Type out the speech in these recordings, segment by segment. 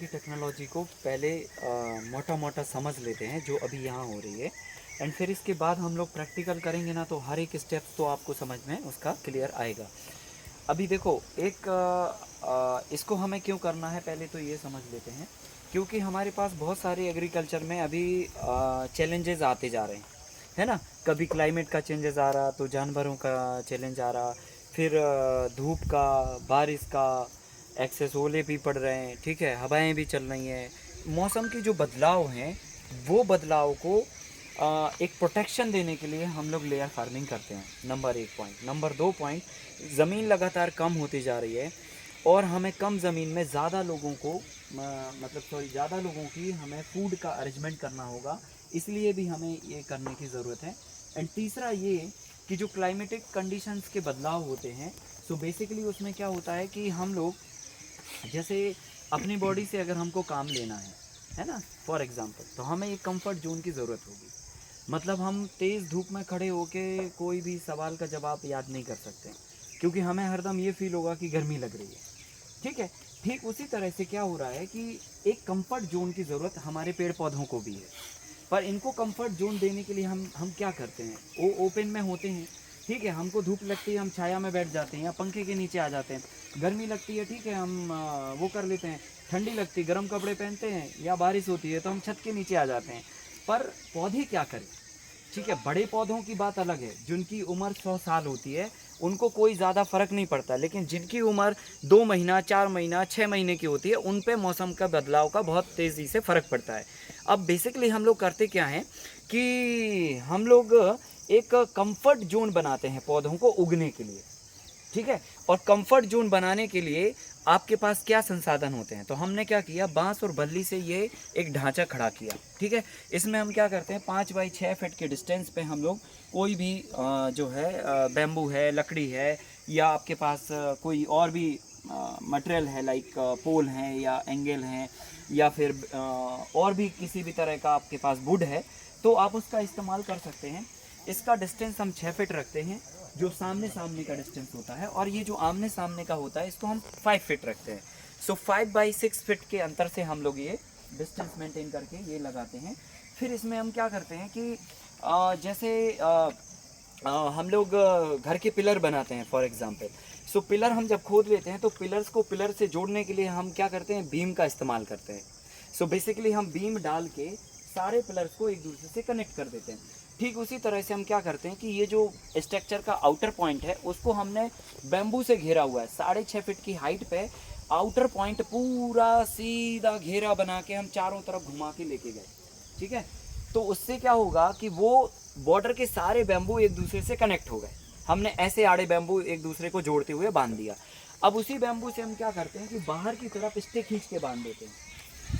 की टेक्नोलॉजी को पहले मोटा मोटा समझ लेते हैं जो अभी यहाँ हो रही है, एंड फिर इसके बाद हम लोग प्रैक्टिकल करेंगे ना, तो हर एक स्टेप्स तो आपको समझ में उसका क्लियर आएगा। अभी देखो एक इसको हमें क्यों करना है पहले तो ये समझ लेते हैं। क्योंकि हमारे पास बहुत सारे एग्रीकल्चर में अभी चैलेंजेस आते जा रहे हैं, है ना। कभी क्लाइमेट का चेंजेस आ रहा, तो जानवरों का चैलेंज आ रहा, फिर धूप का, बारिश का, एक्सेस ओले भी पड़ रहे हैं, ठीक है, हवाएं भी चल रही हैं। मौसम की जो बदलाव हैं, वो बदलाव को एक प्रोटेक्शन देने के लिए हम लोग लेयर फार्मिंग करते हैं। Number 1 point. नंबर 2 पॉइंट, ज़मीन लगातार कम होती जा रही है और हमें कम ज़मीन में ज़्यादा लोगों को ज़्यादा लोगों की हमें फूड का अरेंजमेंट करना होगा, इसलिए भी हमें ये करने की ज़रूरत है। एंड तीसरा ये कि जो क्लाइमेटिक कंडीशंस के बदलाव होते हैं, सो बेसिकली उसमें क्या होता है कि हम लोग जैसे अपनी बॉडी से अगर हमको काम लेना है ना, फॉर एग्ज़ाम्पल, तो हमें एक कंफर्ट जोन की ज़रूरत होगी। मतलब हम तेज़ धूप में खड़े होके कोई भी सवाल का जवाब याद नहीं कर सकते, क्योंकि हमें हरदम ये फील होगा कि गर्मी लग रही है, ठीक है। ठीक उसी तरह से क्या हो रहा है कि एक कंफर्ट जोन की ज़रूरत हमारे पेड़ पौधों को भी है। पर इनको कंफर्ट जोन देने के लिए हम क्या करते हैं, वो ओपन में होते हैं, ठीक है। हमको धूप लगती है, हम छाया में बैठ जाते हैं या पंखे के नीचे आ जाते हैं। गर्मी लगती है, ठीक है, हम वो कर लेते हैं। ठंडी लगती है, गर्म कपड़े पहनते हैं, या बारिश होती है तो हम छत के नीचे आ जाते हैं। पर पौधे क्या करें, ठीक है। बड़े पौधों की बात अलग है, जिनकी उम्र 100 साल होती है, उनको कोई ज़्यादा फ़र्क नहीं पड़ता। लेकिन जिनकी उम्र 2 महीना, 4 महीना, 6 महीने की होती है, उन पे मौसम का बदलाव का बहुत तेज़ी से फ़र्क पड़ता है। अब बेसिकली हम लोग करते क्या हैं कि हम लोग एक कंफर्ट जोन बनाते हैं पौधों को उगने के लिए, ठीक है। और कंफर्ट जोन बनाने के लिए आपके पास क्या संसाधन होते हैं, तो हमने क्या किया, बांस और बल्ली से ये एक ढांचा खड़ा किया, ठीक है। इसमें हम क्या करते हैं, 5 बाई 6 फीट के डिस्टेंस पे हम लोग कोई भी जो है बैम्बू है, लकड़ी है, या आपके पास कोई और भी मटेरियल है, लाइक पोल हैं या एंगल हैं, या फिर और भी किसी भी तरह का आपके पास वुड है, तो आप उसका इस्तेमाल कर सकते हैं। इसका डिस्टेंस हम 6 फीट रखते हैं, जो सामने सामने का डिस्टेंस होता है, और ये जो आमने सामने का होता है इसको हम 5 फीट रखते हैं। सो 5 बाई 6 फीट के अंतर से हम लोग ये डिस्टेंस मेंटेन करके ये लगाते हैं। फिर इसमें हम क्या करते हैं कि जैसे हम लोग घर के पिलर बनाते हैं, फॉर एग्जांपल। सो पिलर हम जब खोद लेते हैं तो पिलर्स को पिलर से जोड़ने के लिए हम क्या करते हैं, बीम का इस्तेमाल करते हैं। सो बेसिकली हम बीम डाल के सारे पिलर्स को एक दूसरे से कनेक्ट कर देते हैं। ठीक उसी तरह से हम क्या करते हैं कि ये जो स्ट्रक्चर का आउटर पॉइंट है उसको हमने बैम्बू से घेरा हुआ है, 6.5 फीट की हाइट पे आउटर पॉइंट पूरा सीधा घेरा बना के हम चारों तरफ घुमा के लेके गए, ठीक है। तो उससे क्या होगा कि वो बॉर्डर के सारे बैम्बू एक दूसरे से कनेक्ट हो गए। हमने ऐसे आड़े बैम्बू एक दूसरे को जोड़ते हुए बांध दिया। अब उसी बैम्बू से हम क्या करते हैं कि बाहर की तरफ स्टिक खींच के बांध देते हैं।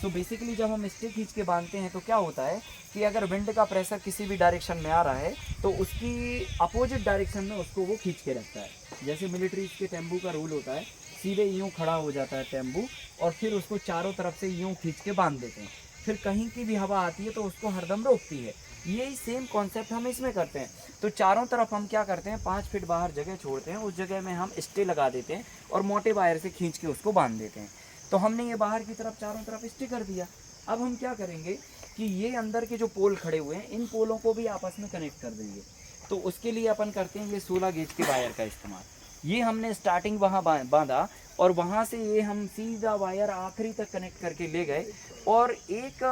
तो बेसिकली जब हम स्टिक खींच के बांधते हैं तो क्या होता है कि अगर विंड का प्रेशर किसी भी डायरेक्शन में आ रहा है तो उसकी अपोजिट डायरेक्शन में उसको वो खींच के रखता है। जैसे मिलिट्री के तेंबू का रूल होता है, सीधे यूँ खड़ा हो जाता है तेंबू, और फिर उसको चारों तरफ से यूँ खींच के बांध देते हैं। फिर कहीं की भी हवा आती है तो उसको हरदम रोकती है। यही सेम कॉन्सेप्ट हम इसमें करते हैं। तो चारों तरफ हम क्या करते हैं, 5 फीट बाहर जगह छोड़ते हैं, उस जगह में हम स्टे लगा देते हैं और मोटे वायर से खींच के उसको बांध देते हैं। तो हमने ये बाहर की तरफ चारों तरफ स्टे कर दिया। अब हम क्या करेंगे कि ये अंदर के जो पोल खड़े हुए हैं, इन पोलों को भी आपस में कनेक्ट कर देंगे। तो उसके लिए अपन करते हैं ये 16 गेज के वायर का इस्तेमाल। ये हमने स्टार्टिंग वहाँ बांधा, और वहाँ से ये हम सीधा वायर आखिरी तक कनेक्ट करके ले गए, और एक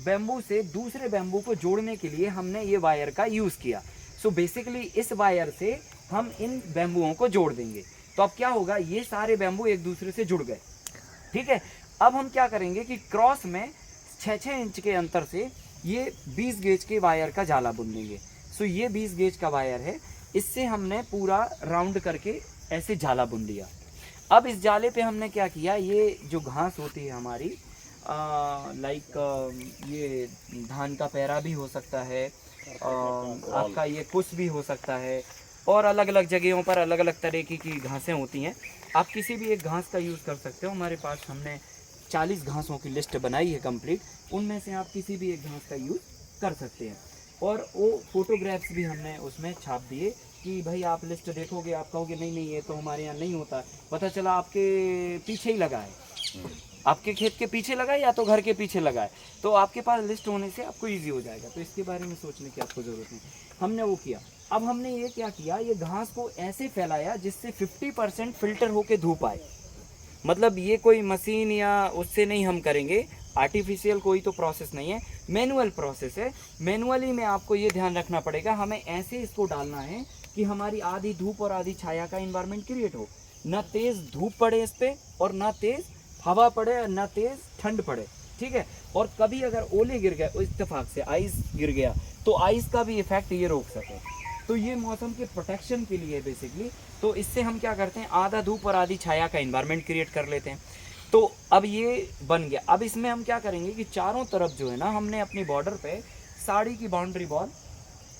बैम्बू से दूसरे बैम्बू को जोड़ने के लिए हमने ये वायर का यूज़ किया। सो बेसिकली इस वायर से हम इन बैम्बुओं को जोड़ देंगे। तो अब क्या होगा, ये सारे बैम्बू एक दूसरे से जुड़ गए, ठीक है। अब हम क्या करेंगे कि क्रॉस में 6-6 इंच के अंतर से ये 20 गेज के वायर का जाला बुन देंगे। सो ये 20 गेज का वायर है, इससे हमने पूरा राउंड करके ऐसे जाला बुन दिया। अब इस जाले पे हमने क्या किया, ये जो घास होती है हमारी, लाइक ये धान का पैरा भी हो सकता है, आपका ये कुछ भी हो सकता है, और अलग अलग जगहों पर अलग अलग तरीके की घासें होती हैं। आप किसी भी एक घास का यूज़ कर सकते हो। हमारे पास हमने 40 घासों की लिस्ट बनाई है कंप्लीट, उनमें से आप किसी भी एक घास का यूज़ कर सकते हैं। और वो फोटोग्राफ्स भी हमने उसमें छाप दिए कि भाई आप लिस्ट देखोगे, आप कहोगे नहीं नहीं ये तो हमारे यहाँ नहीं होता, पता चला आपके पीछे ही लगा है। आपके खेत के पीछे लगाए या तो घर के पीछे लगाए, तो आपके पास लिस्ट होने से आपको ईजी हो जाएगा। तो इसके बारे में सोचने की आपको ज़रूरत नहीं। हमने वो किया। अब हमने ये क्या किया, ये घास को ऐसे फैलाया जिससे 50% फिल्टर होके धूप आए। मतलब ये कोई मशीन या उससे नहीं हम करेंगे, आर्टिफिशियल कोई तो प्रोसेस नहीं है, मैनुअल प्रोसेस है। मैनुअली में आपको ये ध्यान रखना पड़ेगा, हमें ऐसे इसको डालना है कि हमारी आधी धूप और आधी छाया का इन्वायरमेंट क्रिएट हो। ना तेज़ धूप पड़े इस पर और ना तेज़ हवा पड़े और ना तेज़ ठंड पड़े, ठीक है। और कभी अगर ओले गिर गए, इत्तेफाक से आइस गिर गया, तो आइस का भी इफेक्ट ये रोक सके। तो ये मौसम के प्रोटेक्शन के लिए बेसिकली, तो इससे हम क्या करते हैं, आधा धूप और आधी छाया का इन्वायरमेंट क्रिएट कर लेते हैं। तो अब ये बन गया। अब इसमें हम क्या करेंगे कि चारों तरफ जो है ना, हमने अपनी बॉर्डर पे साड़ी की बाउंड्री वॉल,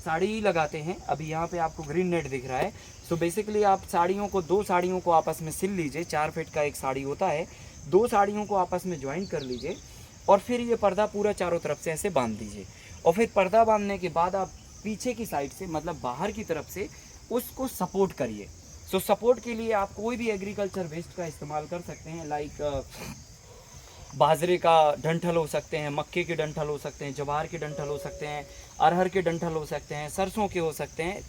साड़ी ही लगाते हैं। अभी यहाँ पे आपको ग्रीन नेट दिख रहा है। सो बेसिकली आप साड़ियों को, 2 साड़ियों को आपस में सिल लीजिए, 4 फीट का एक साड़ी होता है, 2 साड़ियों को आपस में ज्वाइन कर लीजिए और फिर ये पर्दा पूरा चारों तरफ से ऐसे बांध दीजिए। और फिर पर्दा बांधने के बाद आप पीछे की साइड से, मतलब बाहर की तरफ से उसको सपोर्ट करिए। सो सपोर्ट के लिए आप कोई भी एग्रीकल्चर वेस्ट का इस्तेमाल कर सकते हैं, लाइक बाजरे का डंठल हो सकते हैं, मक्के के डंठल हो सकते हैं, जवार के डंठल हो सकते हैं, अरहर के डंठल हो सकते हैं, सरसों के हो सकते हैं,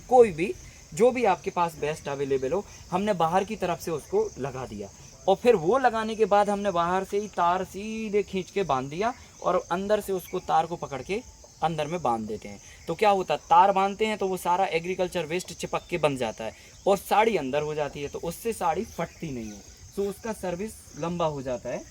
कोई भी जो भी आपके पास बेस्ट अवेलेबल हो। हमने बाहर की तरफ से उसको लगा दिया और फिर वो लगाने के बाद हमने बाहर से ही तार सीधे खींच के बांध दिया और अंदर से उसको तार को पकड़ के अंदर में बांध देते हैं। तो क्या होता है, तार बांधते हैं तो वो सारा एग्रीकल्चर वेस्ट चिपक के बन जाता है और साड़ी अंदर हो जाती है, तो उससे साड़ी फटती नहीं है। तो उसका सर्विस लंबा हो जाता है।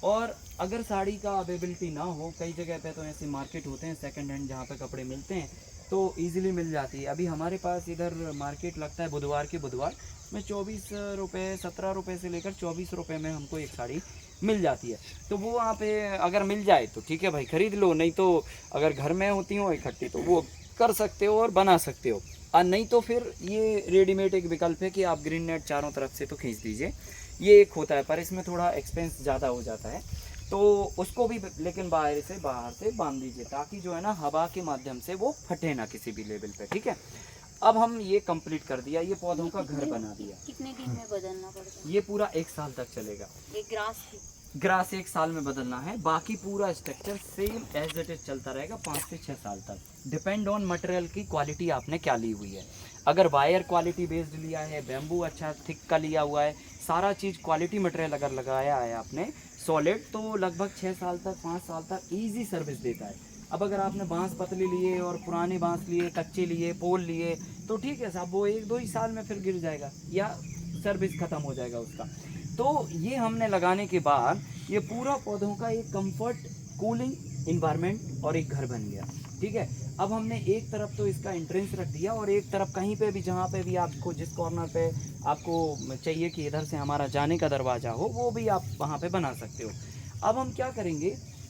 और अगर साड़ी का अवेलेबिलिटी ना हो, कई जगह पे तो ऐसे मार्केट होते हैं सेकंड हैंड जहाँ पे कपड़े मिलते हैं, तो इजीली मिल जाती है। अभी हमारे पास इधर मार्केट लगता है बुधवार के बुधवार में, 24 रुपये, 17 रुपये से लेकर 24 रुपये में हमको एक साड़ी मिल जाती है। तो वो वहाँ पे अगर मिल जाए तो ठीक है भाई, ख़रीद लो। नहीं तो अगर घर में होती हो इकट्ठी तो वो कर सकते हो और बना सकते हो। और नहीं तो फिर ये रेडीमेड एक विकल्प है कि आप ग्रीन नेट चारों तरफ से तो खींच दीजिए, ये एक होता है, पर इसमें थोड़ा एक्सपेंस ज़्यादा हो जाता है। तो उसको भी लेकिन बाहर से बांध दीजिए, ताकि जो है ना हवा के माध्यम से वो फटे ना किसी भी लेवल पे, ठीक है। अब हम ये कंप्लीट कर दिया, ये पौधों का घर बना दिया। कितने दिन में बदलना पड़ता है? ये पूरा 1 साल तक चलेगा। एक ग्रास 1 साल में बदलना है, बाकी पूरा structure same as it is चलता रहेगा 5 से 6 साल तक। डिपेंड ऑन मटेरियल की क्वालिटी आपने क्या ली हुई है। अगर वायर क्वालिटी बेस्ड लिया है, बैम्बू अच्छा थिक का लिया हुआ है, सारा चीज़ क्वालिटी मटेरियल अगर लगाया है आपने सॉलिड, तो लगभग 6 साल तक 5 साल तक ईजी सर्विस देता है। अब अगर आपने बांस पतले लिए और पुराने बांस लिए, कच्चे लिए, पोल लिए, तो ठीक है साहब, वो 1-2 ही साल में फिर गिर जाएगा या सर्विस ख़त्म हो जाएगा उसका। तो ये हमने लगाने के बाद ये पूरा पौधों का एक कंफर्ट, कूलिंग इन्वायरमेंट और एक घर बन गया, ठीक है। अब हमने एक तरफ तो इसका एंट्रेंस रख दिया और एक तरफ कहीं पे भी, जहाँ पे भी आपको, जिस कॉर्नर पे आपको चाहिए कि इधर से हमारा जाने का दरवाज़ा हो, वो भी आप वहाँ पे बना सकते हो। अब हम क्या करेंगे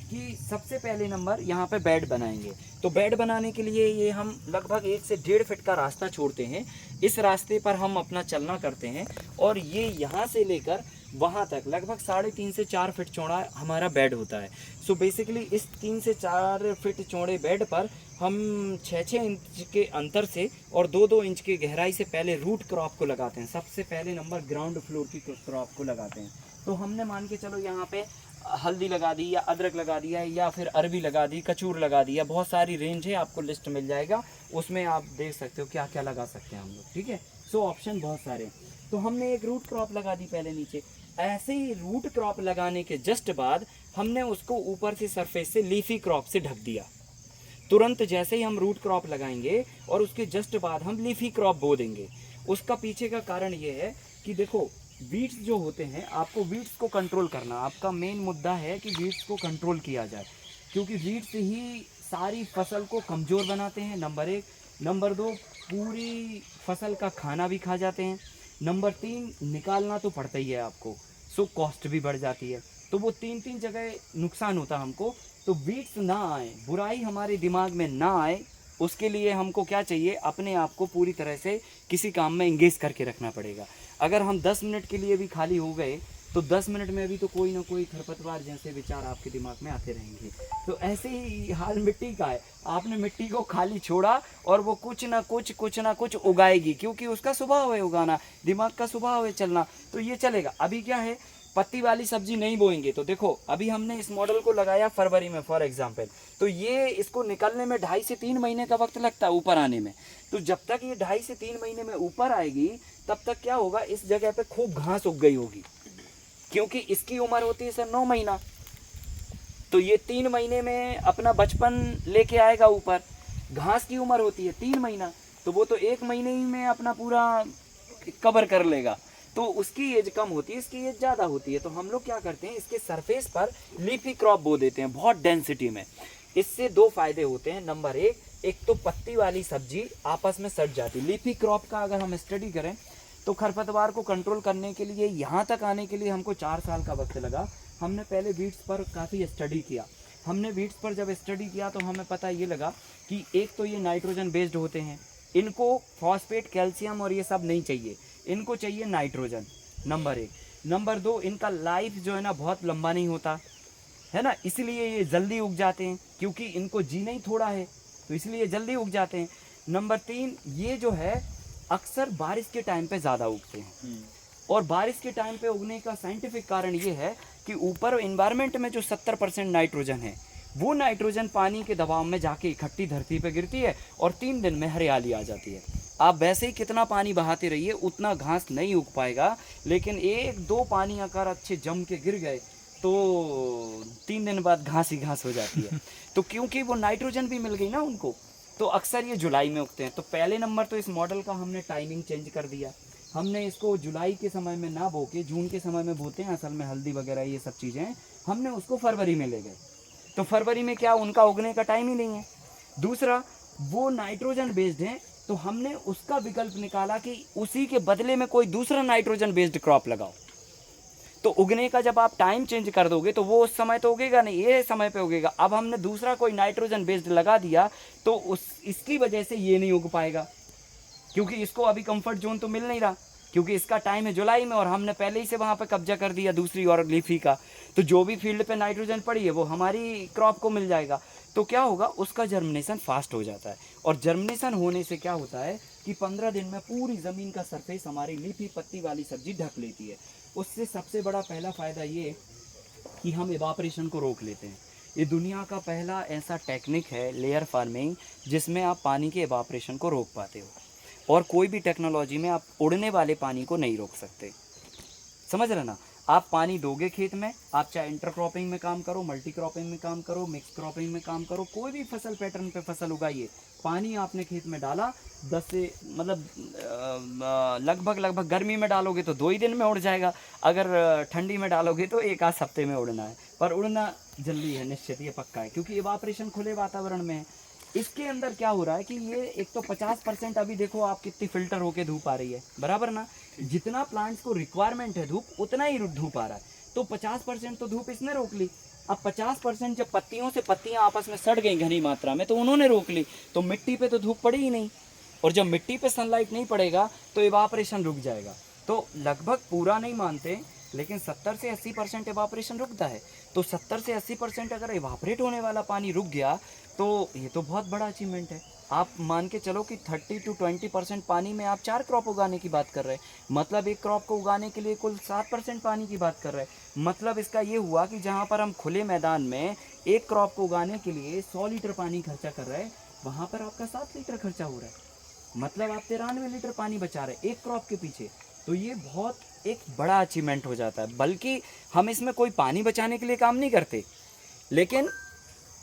कि सबसे पहले नंबर यहाँ पे बेड बनाएंगे। तो बेड बनाने के लिए ये हम लगभग 1 से 1.5 फीट का रास्ता छोड़ते हैं। इस रास्ते पर हम अपना चलना करते हैं और ये यहाँ से लेकर वहाँ तक लगभग 3.5 से 4 फीट चौड़ा हमारा बेड होता है। सो बेसिकली इस 3 से 4 फीट चौड़े बेड पर हम 6-6 इंच के अंतर से और 2-2 इंच की गहराई से पहले रूट क्रॉप को लगाते हैं। सबसे पहले नंबर ग्राउंड फ्लोर की क्रॉप को लगाते हैं। तो हमने मान के चलो यहाँ पे हल्दी लगा दी या अदरक लगा दिया या फिर अरबी लगा दी, कचूर लगा दिया, बहुत सारी रेंज है, आपको लिस्ट मिल जाएगा, उसमें आप देख सकते हो क्या क्या लगा सकते हैं हम लोग, ठीक है। सो ऑप्शन बहुत सारे हैं। तो हमने एक रूट क्रॉप लगा दी पहले नीचे। ऐसे ही रूट क्रॉप लगाने के जस्ट बाद हमने उसको ऊपर से सरफेस से लीफी क्रॉप से ढक दिया। तुरंत जैसे ही हम रूट क्रॉप लगाएंगे और उसके जस्ट बाद हम लीफी क्रॉप बो देंगे। उसका पीछे का कारण ये है कि देखो, वीड्स जो होते हैं, आपको वीड्स को कंट्रोल करना, आपका मेन मुद्दा है कि वीड्स को कंट्रोल किया जाए, क्योंकि वीड्स ही सारी फसल को कमज़ोर बनाते हैं, नंबर 1। नंबर 2, पूरी फसल का खाना भी खा जाते हैं। नंबर 3, निकालना तो पड़ता ही है आपको, सो कॉस्ट भी बढ़ जाती है। तो वो 3 जगह नुकसान होता है हमको। तो वीड्स ना आए, बुराई हमारे दिमाग में ना आए, उसके लिए हमको क्या चाहिए, अपने आप को पूरी तरह से किसी काम में इंगेज करके रखना पड़ेगा। अगर हम 10 मिनट के लिए भी खाली हो गए तो 10 मिनट में भी तो कोई ना कोई खरपतवार जैसे विचार आपके दिमाग में आते रहेंगे। तो ऐसे ही हाल मिट्टी का है, आपने मिट्टी को खाली छोड़ा और वो कुछ ना कुछ उगाएगी, क्योंकि उसका स्वभाव है उगाना, दिमाग का स्वभाव है चलना, तो ये चलेगा। अभी क्या है पत्ती वाली सब्जी नहीं बोएंगे तो देखो अभी हमने इस मॉडल को लगाया फरवरी में फॉर एग्जांपल, तो ये इसको निकलने में 2.5 से 3 महीने का वक्त लगता है ऊपर आने में। तो जब तक ये 2.5 से 3 महीने में ऊपर आएगी तब तक क्या होगा, इस जगह पे खूब घास उग गई होगी, क्योंकि इसकी उम्र होती है सर 9 महीना। तो ये 3 महीने में अपना बचपन लेके आएगा ऊपर। घास की उम्र होती है 3 महीना, तो वो तो 1 महीने ही में अपना पूरा कवर कर लेगा। तो उसकी एज कम होती है, इसकी एज ज़्यादा होती है। तो हम लोग क्या करते हैं, इसके सरफेस पर लीफी क्रॉप बो देते हैं बहुत डेंसिटी में। इससे 2 फायदे होते हैं। नंबर 1, एक तो पत्ती वाली सब्जी आपस में सट जाती है। लीफी क्रॉप का अगर हम स्टडी करें तो खरपतवार को कंट्रोल करने के लिए यहाँ तक आने के लिए हमको 4 साल का वक्त लगा। हमने पहले वीड्स पर काफ़ी स्टडी किया। हमने वीड्स पर जब स्टडी किया तो हमें पता ये लगा कि एक तो ये नाइट्रोजन बेस्ड होते हैं, इनको फॉस्फेट, कैल्शियम और ये सब नहीं चाहिए, इनको चाहिए नाइट्रोजन, नंबर 1। नंबर 2, इनका लाइफ जो है ना बहुत लंबा नहीं होता है ना, इसलिए ये जल्दी उग जाते हैं, क्योंकि इनको जीना ही थोड़ा है तो इसलिए जल्दी उग जाते हैं। नंबर 3, ये जो है अक्सर बारिश के टाइम पे ज़्यादा उगते हैं। और बारिश के टाइम पे उगने का साइंटिफिक कारण ये है कि ऊपर एनवायरनमेंट में जो 70% नाइट्रोजन है, वो नाइट्रोजन पानी के दबाव में जाके इकट्ठी धरती पे गिरती है और 3 दिन में हरियाली आ जाती है। आप वैसे ही कितना पानी बहाते रहिए उतना घास नहीं उग पाएगा, लेकिन 1-2 पानी अगर अच्छे जम के गिर गए तो 3 दिन बाद घास ही घास हो जाती है। तो क्योंकि वो नाइट्रोजन भी मिल गई ना उनको, तो अक्सर ये जुलाई में उगते हैं। तो पहले नंबर तो इस मॉडल का हमने टाइमिंग चेंज कर दिया। हमने इसको जुलाई के समय में ना बो के जून के समय में बोते हैं, असल में हल्दी वगैरह ये सब चीज़ें, हमने उसको फरवरी में ले गए। तो फरवरी में क्या, उनका उगने का टाइम ही नहीं है। दूसरा, वो नाइट्रोजन बेस्ड हैं, तो हमने उसका विकल्प निकाला कि उसी के बदले में कोई दूसरा नाइट्रोजन बेस्ड क्रॉप लगाओ। तो उगने का जब आप टाइम चेंज कर दोगे तो वो उस समय तो उगेगा नहीं, ये समय पे उगेगा। अब हमने दूसरा कोई नाइट्रोजन बेस्ड लगा दिया तो इसकी वजह से ये नहीं उग पाएगा, क्योंकि इसको अभी कंफर्ट जोन तो मिल नहीं रहा, क्योंकि इसका टाइम है जुलाई में और हमने पहले ही से वहाँ पे कब्जा कर दिया दूसरी और लीफी का। तो जो भी फील्ड पे नाइट्रोजन पड़ी है वो हमारी क्रॉप को मिल जाएगा। तो क्या होगा, उसका जर्मिनेशन फास्ट हो जाता है। और जर्मिनेशन होने से क्या होता है कि 15 दिन में पूरी ज़मीन का सरफेस हमारी लीफी पत्ती वाली सब्जी ढक लेती है। उससे सबसे बड़ा पहला फ़ायदा ये कि हम इवापरेशन को रोक लेते हैं। ये दुनिया का पहला ऐसा टेक्निक है लेयर फार्मिंग जिसमें आप पानी के इवापरेशन को रोक पाते हो। और कोई भी टेक्नोलॉजी में आप उड़ने वाले पानी को नहीं रोक सकते, समझ रहे ना। आप पानी दोगे खेत में, आप चाहे इंटरक्रॉपिंग में काम करो, मल्टी क्रॉपिंग में काम करो, मिक्स क्रॉपिंग में काम करो, कोई भी फसल पैटर्न पे फसल उगाइए, पानी आपने खेत में डाला 10 से मतलब लगभग गर्मी में डालोगे तो 2 ही दिन में उड़ जाएगा, अगर ठंडी में डालोगे तो 1 आध हफ्ते में उड़ना है। पर उड़ना जल्दी है, निश्चित, ये पक्का है, क्योंकि इवापरेशन खुले वातावरण में है। इसके अंदर क्या हो रहा है कि ये एक तो 50% अभी देखो आप कितनी फिल्टर होके धूप आ रही है, बराबर ना। जितना प्लांट्स को रिक्वायरमेंट है धूप, उतना ही धूप आ रहा है। तो 50% तो धूप इसने रोक ली। अब 50% जब पत्तियों से पत्तियां आपस में सड़ गई घनी मात्रा में तो उन्होंने रोक ली, तो मिट्टी पे तो धूप पड़ी ही नहीं। और जब मिट्टी पे सनलाइट नहीं पड़ेगा तो इवापरेशन रुक जाएगा। तो लगभग पूरा नहीं मानते, लेकिन 70 से 80% इवापरेशन रुकता है। तो 70 से 80% अगर इवापरेट होने वाला पानी रुक गया तो ये तो बहुत बड़ा अचीवमेंट है। आप मान के चलो कि 30 to 20% पानी में आप 4 क्रॉप उगाने की बात कर रहे हैं, मतलब एक क्रॉप को उगाने के लिए कुल 7% पानी की बात कर रहे हैं। मतलब इसका ये हुआ कि जहाँ पर हम खुले मैदान में एक क्रॉप को उगाने के लिए 100 लीटर पानी खर्चा कर रहे हैं, वहाँ पर आपका 7 लीटर खर्चा हो रहा है। मतलब आप 93 लीटर पानी बचा रहे हैं एक क्रॉप के पीछे। तो ये बहुत एक बड़ा अचीवमेंट हो जाता है। बल्कि हम इसमें कोई पानी बचाने के लिए काम नहीं करते, लेकिन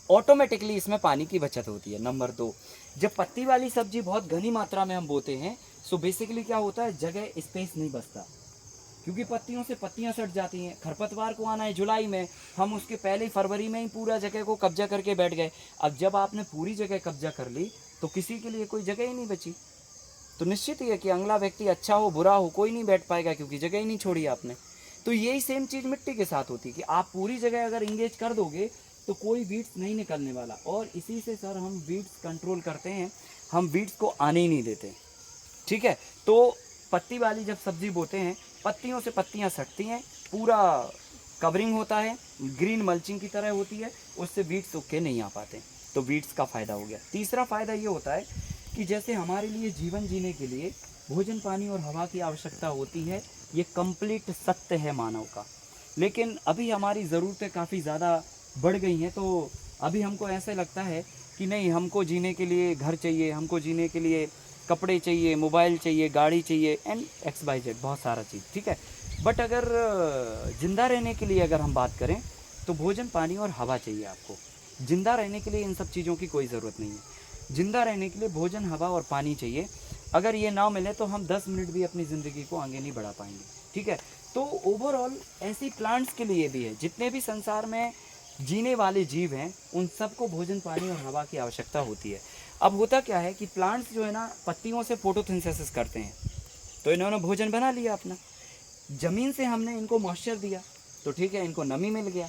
ऑटोमेटिकली इसमें पानी की बचत होती है। नंबर 2, जब पत्ती वाली सब्जी बहुत घनी मात्रा में हम बोते हैं सो बेसिकली क्या होता है, जगह स्पेस नहीं बचता, क्योंकि पत्तियों से पत्तियां सट जाती हैं। खरपतवार को आना है जुलाई में, हम उसके पहले फरवरी में ही पूरा जगह को कब्जा करके बैठ गए। अब जब आपने पूरी जगह कब्जा कर ली तो किसी के लिए कोई जगह ही नहीं बची। तो निश्चित ही है कि अगला व्यक्ति अच्छा हो बुरा हो कोई नहीं बैठ पाएगा, क्योंकि जगह ही नहीं छोड़ी आपने। तो यही सेम चीज़ मिट्टी के साथ होती है कि आप पूरी जगह अगर इंगेज कर दोगे तो कोई वीड्स नहीं निकलने वाला। और इसी से सर हम वीड्स कंट्रोल करते हैं, हम वीड्स को आने ही नहीं देते, ठीक है। तो पत्ती वाली जब सब्जी बोते हैं, पत्तियों से पत्तियां सटती हैं, पूरा कवरिंग होता है, ग्रीन मल्चिंग की तरह होती है, उससे वीड्स उग के नहीं आ पाते। तो वीड्स का फ़ायदा हो गया। तीसरा फ़ायदा ये होता है कि जैसे हमारे लिए जीवन जीने के लिए भोजन, पानी और हवा की आवश्यकता होती है, ये कंप्लीट सत्य है मानव का। लेकिन अभी हमारी ज़रूरतें काफ़ी ज़्यादा बढ़ गई हैं, तो अभी हमको ऐसा लगता है कि नहीं, हमको जीने के लिए घर चाहिए, हमको जीने के लिए कपड़े चाहिए, मोबाइल चाहिए, गाड़ी चाहिए एंड एक्स वाई जेड, बहुत सारा चीज़, ठीक है। बट अगर ज़िंदा रहने के लिए अगर हम बात करें तो भोजन, पानी और हवा चाहिए आपको। ज़िंदा रहने के लिए इन सब चीज़ों की कोई ज़रूरत नहीं है। ज़िंदा रहने के लिए भोजन, हवा और पानी चाहिए। अगर ये ना मिले तो हम 10 मिनट भी अपनी ज़िंदगी को आगे नहीं बढ़ा पाएंगे, ठीक है। तो ओवरऑल ऐसी प्लांट्स के लिए भी है, जितने भी संसार में जीने वाले जीव हैं उन सबको भोजन, पानी और हवा की आवश्यकता होती है। अब होता क्या है कि प्लांट्स जो है ना, पत्तियों से फोटोसिंथेसिस करते हैं, तो इन्होंने भोजन बना लिया अपना। ज़मीन से हमने इनको मॉइस्चर दिया, तो ठीक है, इनको नमी मिल गया।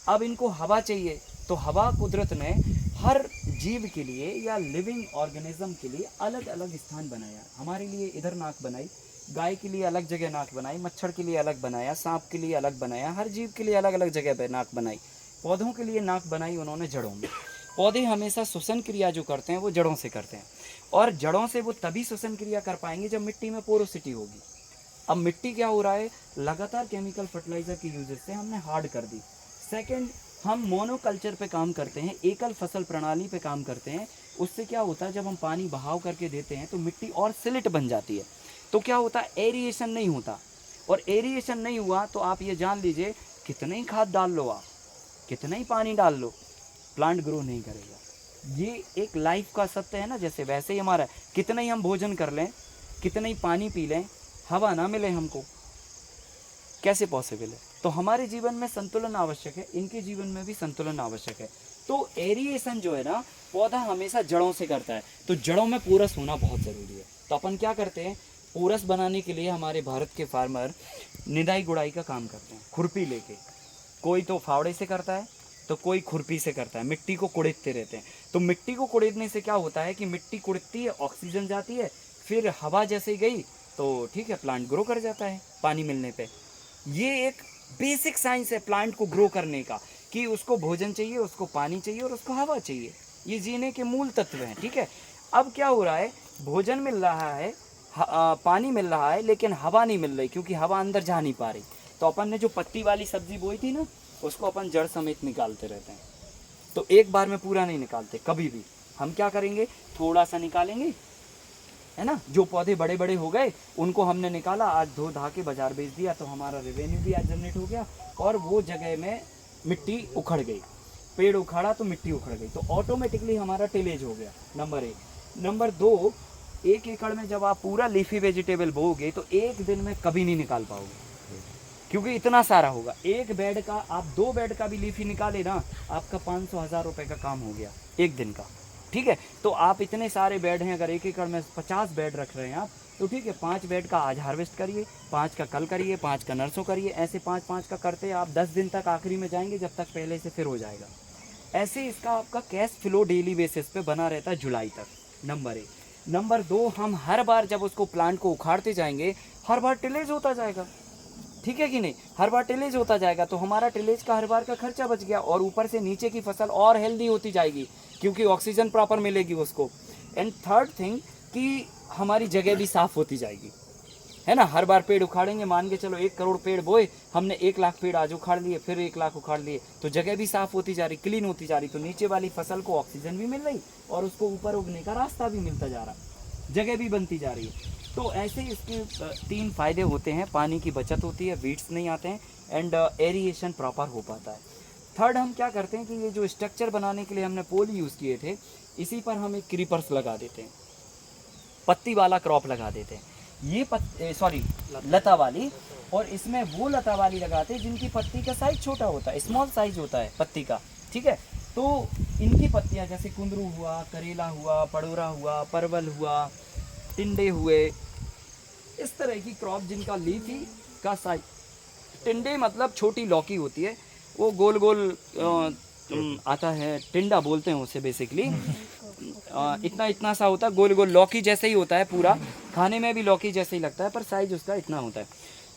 अब इनको हवा चाहिए, तो हवा कुदरत ने हर जीव के लिए या लिविंग ऑर्गेनिज्म के लिए अलग अलग स्थान बनाया। हमारे लिए इधर नाक बनाई, गाय के लिए अलग जगह नाक बनाई, मच्छर के लिए अलग बनाया, सांप के लिए अलग बनाया, हर जीव के लिए अलग अलग जगह पे नाक बनाई। पौधों के लिए नाक बनाई उन्होंने जड़ों में। पौधे हमेशा श्वसन क्रिया जो करते हैं वो जड़ों से करते हैं, और जड़ों से वो तभी श्वसन क्रिया कर पाएंगे जब मिट्टी में पोरोसिटी होगी। अब मिट्टी क्या हो रहा है, लगातार केमिकल फर्टिलाइजर के यूजेस से हमने हार्ड कर दी। सेकंड, हम मोनोकल्चर पे काम करते हैं, एकल फसल प्रणाली पे काम करते हैं। उससे क्या होता है, जब हम पानी बहाव करके देते हैं तो मिट्टी और सिलिट बन जाती है। तो क्या होता है, एरिएशन नहीं होता, और एरिएशन नहीं हुआ तो आप ये जान लीजिए, कितना ही खाद डाल लो आप, कितना ही पानी डाल लो, प्लांट ग्रो नहीं करेगा। ये एक लाइफ का सत्य है ना, जैसे वैसे ही हमारा, कितना ही हम भोजन कर लें, कितना ही पानी पी लें, हवा ना मिले हमको, कैसे पॉसिबल है। तो हमारे जीवन में संतुलन आवश्यक है, इनके जीवन में भी संतुलन आवश्यक है। तो एरिएशन जो है ना, पौधा हमेशा जड़ों से करता है, तो जड़ों में पोरस होना बहुत ज़रूरी है। तो अपन क्या करते हैं, पोरस बनाने के लिए हमारे भारत के फार्मर निदाई गुड़ाई का काम करते हैं, खुरपी लेके। कोई तो फावड़े से करता है, तो कोई खुरपी से करता है, मिट्टी को कुड़ेदते रहते हैं। तो मिट्टी को कुड़ेदने से क्या होता है कि मिट्टी कुड़ती है, ऑक्सीजन जाती है, फिर हवा जैसे ही गई तो ठीक है, प्लांट ग्रो कर जाता है पानी मिलने पे। ये एक बेसिक साइंस है प्लांट को ग्रो करने का, कि उसको भोजन चाहिए, उसको पानी चाहिए और उसको हवा चाहिए। ये जीने के मूल तत्व हैं, ठीक है। अब क्या हो रहा है, भोजन मिल रहा है, पानी मिल रहा है, लेकिन हवा नहीं मिल रही, क्योंकि हवा अंदर जा नहीं पा रही। तो अपन ने जो पत्ती वाली सब्जी बोई थी ना, उसको अपन जड़ समेत निकालते रहते हैं। तो एक बार में पूरा नहीं निकालते कभी भी। हम क्या करेंगे, थोड़ा सा निकालेंगे, है ना। जो पौधे बड़े बड़े हो गए उनको हमने निकाला, आज धो धा के बाजार बेच दिया, तो हमारा रेवेन्यू भी आज जनरेट हो गया, और वो जगह में मिट्टी उखड़ गई। पेड़ उखाड़ा तो मिट्टी उखड़ गई, तो ऑटोमेटिकली हमारा टिलेज हो गया, नंबर 1। नंबर 2, 1 एकड़ में जब आप पूरा लीफी वेजिटेबल बोओगे तो एक दिन में कभी नहीं निकाल पाओगे, क्योंकि इतना सारा होगा। एक बेड का, आप 2 बेड का भी लीफी निकाले ना, आपका 500-1000 रुपये का काम हो गया एक दिन का, ठीक है। तो आप इतने सारे बेड हैं, अगर 1 एकड़ में 50 बेड रख रहे हैं आप, तो ठीक है, 5 बेड का आज हार्वेस्ट करिए, 5 का कल करिए, 5 का नरसों करिए, ऐसे 5-5 का करते आप 10 दिन तक आखिरी में जाएंगे, जब तक पहले से फिर हो जाएगा। ऐसे इसका आपका कैश फ्लो डेली बेसिस पे बना रहता है जुलाई तक, नंबर 1। नंबर 2, हम हर बार जब उसको प्लांट को उखाड़ते जाएंगे, हर बार टिलेज होता जाएगा, ठीक है कि नहीं, हर बार टिलेज होता जाएगा, तो हमारा टिलेज का हर बार का खर्चा बच गया, और ऊपर से नीचे की फसल और हेल्दी होती जाएगी, क्योंकि ऑक्सीजन प्रॉपर मिलेगी उसको। एंड थर्ड थिंग, कि हमारी जगह भी साफ़ होती जाएगी, है ना। हर बार पेड़ उखाड़ेंगे, मान के चलो 1 करोड़ पेड़ बोए हमने, 1 लाख पेड़ आज उखाड़ लिए, फिर 1 लाख उखाड़ लिए, तो जगह भी साफ़ होती जा रही, क्लीन होती जा रही, तो नीचे वाली फसल को ऑक्सीजन भी मिल रही और उसको ऊपर उगने का रास्ता भी मिलता जा रहा, जगह भी बनती जा रही है। तो ऐसे इसके 3 फ़ायदे होते हैं, पानी की बचत होती है, वीड्स नहीं आते हैं, एंड एरिएशन प्रॉपर हो पाता है। थर्ड, हम क्या करते हैं कि ये जो स्ट्रक्चर बनाने के लिए हमने पोल यूज़ किए थे, इसी पर हम एक क्रीपर्स लगा देते हैं, पत्ती वाला क्रॉप लगा देते हैं, ये लता वाली, और इसमें वो लता वाली लगाते हैं जिनकी पत्ती का साइज छोटा होता है, स्मॉल साइज होता है पत्ती का, ठीक है। तो इनकी पत्तियाँ जैसे कुंदरू हुआ, करेला हुआ, पड़ोरा हुआ, परवल हुआ, टिंडे हुए, इस तरह की क्रॉप जिनका लीफी का साइज, टिंडे मतलब छोटी लौकी होती है, वो गोल गोल आता है, टिंडा बोलते हैं उसे बेसिकली, इतना इतना सा होता है, गोल गोल लौकी जैसे ही होता है पूरा, खाने में भी लौकी जैसे ही लगता है, पर साइज उसका इतना होता है।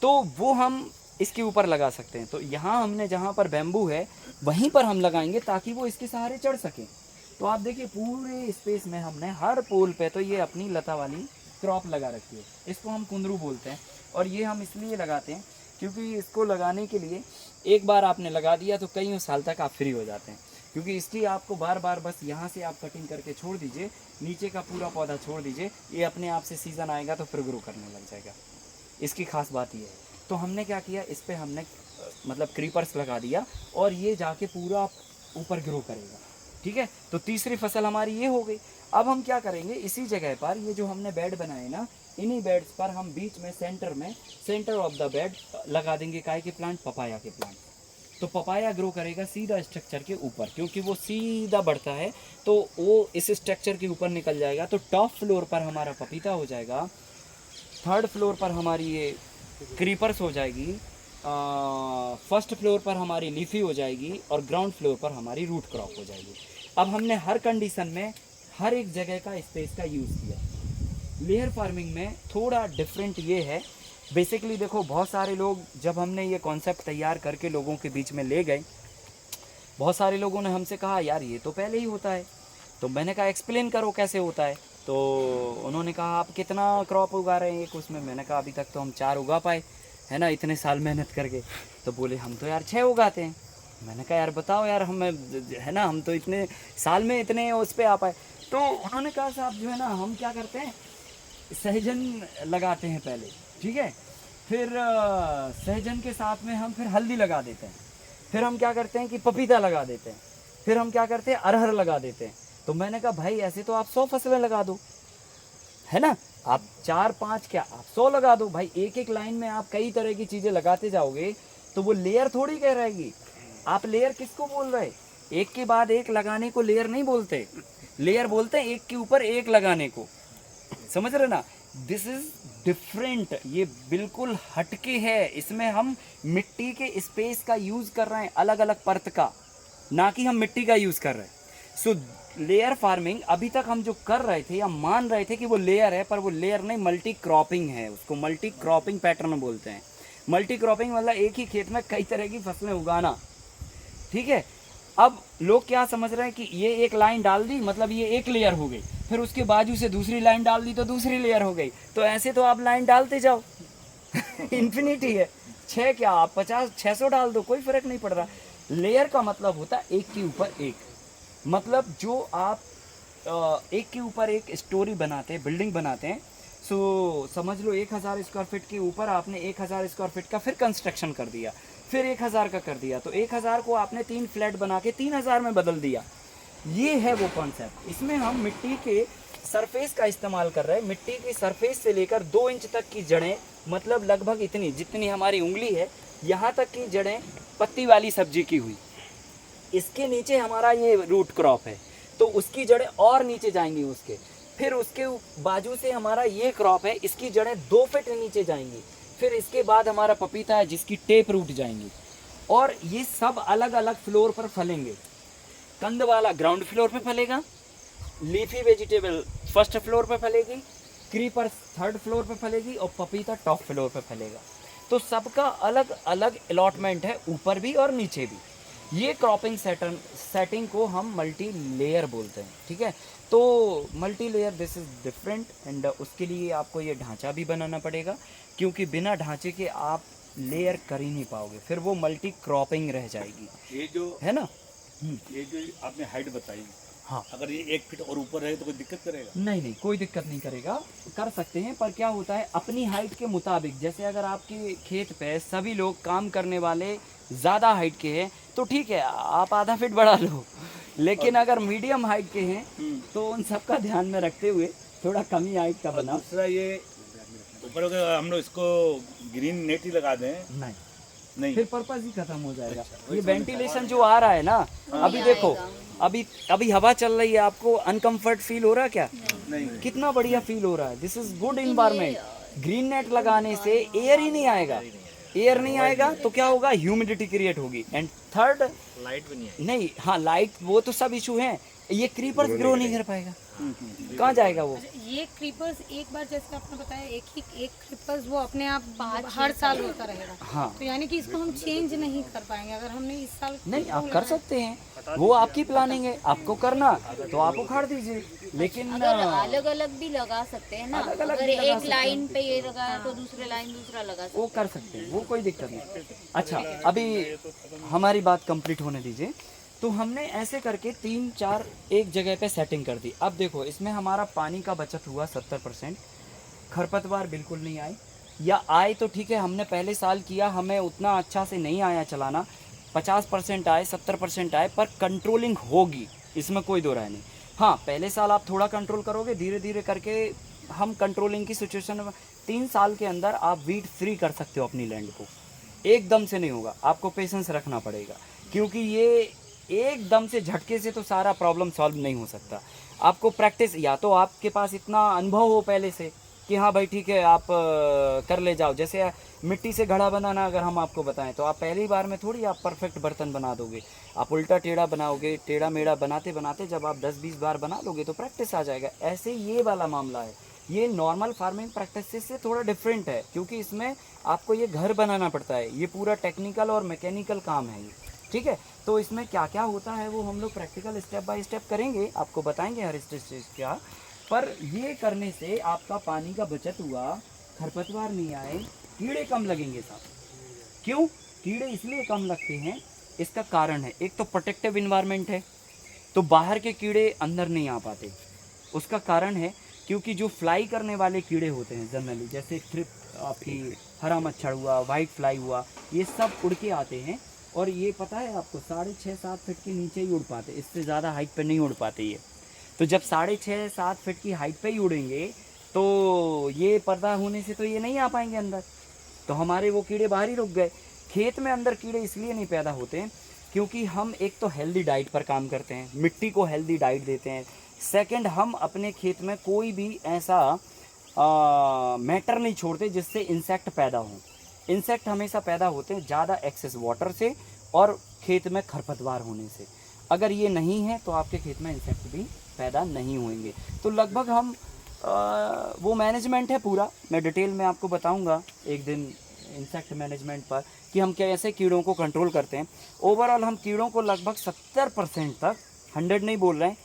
तो वो हम इसके ऊपर लगा सकते हैं। तो यहाँ हमने जहाँ पर बैम्बू है वहीं पर हम लगाएंगे, ताकि वो इसके सहारे चढ़ सकें। तो आप देखिए पूरे स्पेस में हमने हर पोल पे तो ये अपनी लता वाली क्रॉप लगा रखी है, इसको हम कुंदरू बोलते हैं। और ये हम इसलिए लगाते हैं क्योंकि इसको लगाने के लिए एक बार आपने लगा दिया तो कई साल तक आप फ्री हो जाते हैं, क्योंकि इसलिए आपको बार बार बस यहाँ से आप कटिंग करके छोड़ दीजिए, नीचे का पूरा पौधा छोड़ दीजिए, ये अपने आप से सीज़न आएगा तो फिर ग्रो करने लग जाएगा। इसकी खास बात ये है। तो हमने क्या किया, इस पर हमने मतलब क्रीपर्स लगा दिया और ये जाके पूरा ऊपर ग्रो करेगा। ठीक है, तो तीसरी फसल हमारी ये हो गई। अब हम क्या करेंगे, इसी जगह पर ये जो हमने बेड बनाए ना, इन्हीं बेड्स पर हम बीच में सेंटर ऑफ द बेड लगा देंगे काय के प्लांट, पपाया के प्लांट। तो पपाया ग्रो करेगा सीधा स्ट्रक्चर के ऊपर, क्योंकि वो सीधा बढ़ता है तो वो इस स्ट्रक्चर के ऊपर निकल जाएगा। तो टॉप फ्लोर पर हमारा पपीता हो जाएगा, थर्ड फ्लोर पर हमारी ये क्रीपर्स हो जाएगी, फर्स्ट फ्लोर पर हमारी लीफी हो जाएगी और ग्राउंड फ्लोर पर हमारी रूट क्रॉप हो जाएगी। अब हमने हर कंडीशन में हर एक जगह का स्पेस का यूज़ किया। लेयर फार्मिंग में थोड़ा डिफरेंट ये है, बेसिकली देखो बहुत सारे लोग, जब हमने ये कॉन्सेप्ट तैयार करके लोगों के बीच में ले गए, बहुत सारे लोगों ने हमसे कहा यार ये तो पहले ही होता है। तो मैंने कहा एक्सप्लेन करो कैसे होता है। तो उन्होंने कहा आप कितना क्रॉप उगा रहे हैं एक उसमें। मैंने कहा अभी तक तो हम 4 उगा पाए, है ना, इतने साल मेहनत करके। तो बोले हम तो यार 6 उगाते हैं। मैंने कहा यार बताओ यार, हम है ना, हम तो इतने साल में इतने उस पर आ पाए। तो उन्होंने कहा साहब जो है ना, हम क्या करते हैं, सहजन लगाते हैं पहले, ठीक है, फिर सहजन के साथ में हम फिर हल्दी लगा देते हैं, फिर हम क्या करते हैं कि पपीता लगा देते हैं, फिर हम क्या करते हैं अरहर लगा देते हैं। तो मैंने कहा भाई ऐसे तो आप 100 फसलें लगा दो, है ना, आप 4-5 क्या आप 100 लगा दो भाई। एक एक लाइन में आप कई तरह की चीज़ें लगाते जाओगे तो वो लेयर थोड़ी कह रहेगी। आप लेयर किसको बोल रहे, एक के बाद एक लगाने को लेयर नहीं बोलते, लेयर बोलते हैं एक के ऊपर एक लगाने को। समझ रहे ना, दिस इज डिफरेंट, ये बिल्कुल हटके है। इसमें हम मिट्टी के स्पेस का यूज़ कर रहे हैं, अलग अलग परत का, ना कि हम मिट्टी का यूज़ कर रहे हैं। सो लेयर फार्मिंग अभी तक हम जो कर रहे थे या मान रहे थे कि वो लेयर है, पर वो लेयर नहीं, मल्टी क्रॉपिंग है। उसको मल्टी क्रॉपिंग पैटर्न बोलते हैं। मल्टी क्रॉपिंग मतलब एक ही खेत में कई तरह की फसलें उगाना, ठीक है। अब लोग क्या समझ रहे हैं कि ये एक लाइन डाल दी मतलब ये एक लेयर हो गई, फिर उसके बाजू से दूसरी लाइन डाल दी तो दूसरी लेयर हो गई। तो ऐसे तो आप लाइन डालते जाओ इन्फिनिटी है, 6 क्या आप 50 600 डाल दो, कोई फर्क नहीं पड़ रहा। लेयर का मतलब होता है एक के ऊपर एक, मतलब जो आप एक के ऊपर एक स्टोरी बनाते हैं, बिल्डिंग बनाते हैं। सो समझ लो 1000 स्क्वायर फीट के ऊपर आपने 1000 स्क्वायर फीट का फिर कंस्ट्रक्शन कर दिया, फिर 1000 का कर दिया, तो 1000 को आपने 3 फ्लैट बना के 3000 में बदल दिया। ये है वो कॉन्सेप्ट। इसमें हम मिट्टी के सरफेस का इस्तेमाल कर रहे हैं। मिट्टी की सरफेस से लेकर 2 इंच तक की जड़ें, मतलब लगभग इतनी जितनी हमारी उंगली है, यहाँ तक की जड़ें पत्ती वाली सब्जी की हुई। इसके नीचे हमारा ये रूट क्रॉप है, तो उसकी जड़ें और नीचे जाएंगी उसके, फिर उसके बाजू से हमारा ये क्रॉप है, इसकी जड़ें 2 फीट नीचे जाएंगी, फिर इसके बाद हमारा पपीता है जिसकी टेप रूट जाएंगी, और ये सब अलग अलग फ्लोर पर फलेंगे। कंद वाला ग्राउंड फ्लोर पे फलेगा, लीफी वेजिटेबल फर्स्ट फ्लोर पे फलेगी, क्रीपर थर्ड फ्लोर पे फलेगी और पपीता टॉप फ्लोर पे फलेगा। तो सबका अलग अलग अलॉटमेंट है, ऊपर भी और नीचे भी। ये क्रॉपिंग सेटिंग को हम मल्टी लेयर बोलते हैं, ठीक है। तो multi layer this is different, and उसके लिए आपको ये ढांचा भी बनाना पड़ेगा, क्योंकि बिना ढांचे के आप लेयर कर ही नहीं पाओगे, फिर वो मल्टी क्रॉपिंग रह जाएगी। ये जो है ना, ये जो आपने हाइट बताई, हाँ, अगर ये 1 फीट और ऊपर रहे तो कोई दिक्कत करेगा? नहीं नहीं, कोई दिक्कत नहीं करेगा, कर सकते हैं। पर क्या होता है अपनी हाइट के मुताबिक, जैसे अगर आपके खेत पे सभी लोग काम करने वाले ज़्यादा हाइट के हैं तो ठीक है, आप आधा फीट बढ़ा लो, लेकिन अगर मीडियम हाइट के हैं तो उन सब का ध्यान में रखते हुए थोड़ा कम ही हाइट का और बनाओ। दूसरा ये ऊपर अगर हम लोग इसको ग्रीन नेट ही लगा दें, नहीं, नहीं फिर पर्पस ही खत्म हो जाएगा। अच्छा, ये वेंटिलेशन जो आ रहा है ना, अभी देखो, अभी हवा चल रही है, आपको अनकंफर्ट फील हो रहा है क्या? नहीं कितना बढ़िया फील हो रहा है। This is good environment. Green net लगाने से एयर ही नहीं आएगा, एयर नहीं आएगा तो क्या होगा, ह्यूमिडिटी क्रिएट होगी। एंड थर्ड, लाइट भी नहीं नहीं, हाँ लाइट वो तो सब इशू है, ये क्रीपर्स ग्रो नहीं कर पाएगा। कहाँ जाएगा वो? ये क्रीपर्स एक बार जैसे आपने बताया एक क्रीपर्स वो अपने आप हर साल होता रहेगा। हाँ तो यानी कि इसको हम चेंज नहीं कर पाएंगे अगर हमने इस साल नहीं, आप कर सकते हैं, वो आपकी प्लानिंग है, आपको करना तो आप उखाड़ दीजिए, लेकिन अगर अलग अलग भी लगा सकते हैं ना, अलग-अलग अगर भी लगा एक सकते लाइन पे ये लगाया तो दूसरे लाइन दूसरा लगा सकते वो कर सकते हैं, वो कोई दिक्कत नहीं। अच्छा, अभी हमारी बात कंप्लीट होने दीजिए। तो हमने ऐसे करके 3-4 एक जगह पे सेटिंग कर दी। अब देखो इसमें हमारा पानी का बचत हुआ 70%, खरपतवार बिल्कुल नहीं आए, या आए तो ठीक है, हमने पहले साल किया, हमें उतना अच्छा से नहीं आया चलाना, 50% आए 70% आए, पर कंट्रोलिंग होगी, इसमें कोई दो राय नहीं। हाँ, पहले साल आप थोड़ा कंट्रोल करोगे, धीरे धीरे करके हम कंट्रोलिंग की सिचुएशन में 3 साल के अंदर आप वीट फ्री कर सकते हो अपनी लैंड को। एकदम से नहीं होगा, आपको पेशेंस रखना पड़ेगा, क्योंकि ये एकदम से झटके से तो सारा प्रॉब्लम सॉल्व नहीं हो सकता। आपको प्रैक्टिस, या तो आपके पास इतना अनुभव हो पहले से कि हाँ भाई ठीक है आप कर ले जाओ। जैसे मिट्टी से घड़ा बनाना अगर हम आपको बताएं तो आप पहली बार में थोड़ी आप परफेक्ट बर्तन बना दोगे, आप उल्टा टेढ़ा बनाओगे, टेढ़ा मेढ़ा बनाते बनाते जब आप 10-20 बार बना लोगे तो प्रैक्टिस आ जाएगा। ऐसे ये वाला मामला है, ये नॉर्मल फार्मिंग प्रैक्टिस से थोड़ा डिफरेंट है, क्योंकि इसमें आपको ये घर बनाना पड़ता है, ये पूरा टेक्निकल और मैकेनिकल काम है ये, ठीक है। तो इसमें क्या क्या होता है वो हम लोग प्रैक्टिकल स्टेप बाय स्टेप करेंगे, आपको बताएंगे हर स्टेज क्या। पर ये करने से आपका पानी का बचत हुआ, खरपतवार नहीं आए, कीड़े कम लगेंगे साहब। क्यों कीड़े इसलिए कम लगते हैं, इसका कारण है, एक तो प्रोटेक्टिव इन्वायरमेंट है, तो बाहर के कीड़े अंदर नहीं आ पाते। उसका कारण है क्योंकि जो फ्लाई करने वाले कीड़े होते हैं जनरली, जैसे थ्रिप, आपकी हरा मच्छर हुआ, वाइट फ्लाई हुआ, ये सब उड़ के आते हैं। और ये पता है आपको 6.5-7 फीट के नीचे ही उड़ पाते, इससे ज़्यादा हाइट पे नहीं उड़ पाते ये। तो जब 6.5-7 फीट की हाइट पे ही उड़ेंगे तो ये पर्दा होने से तो ये नहीं आ पाएंगे अंदर, तो हमारे वो कीड़े बाहर ही रुक गए। खेत में अंदर कीड़े इसलिए नहीं पैदा होते हैं क्योंकि हम एक तो हेल्दी डाइट पर काम करते हैं, मिट्टी को हेल्दी डाइट देते हैं। सेकंड, हम अपने खेत में कोई भी ऐसा मैटर नहीं छोड़ते जिससे इंसेक्ट पैदा हों। इंसेक्ट हमेशा पैदा होते हैं ज़्यादा एक्सेस वाटर से और खेत में खरपतवार होने से। अगर ये नहीं है तो आपके खेत में इंसेक्ट भी पैदा नहीं होंगे। तो लगभग हम वो मैनेजमेंट है पूरा, मैं डिटेल में आपको बताऊंगा एक दिन इंसेक्ट मैनेजमेंट पर कि हम कैसे कीड़ों को कंट्रोल करते हैं। ओवरऑल हम कीड़ों को लगभग 70% तक, 100 नहीं बोल रहे हैं,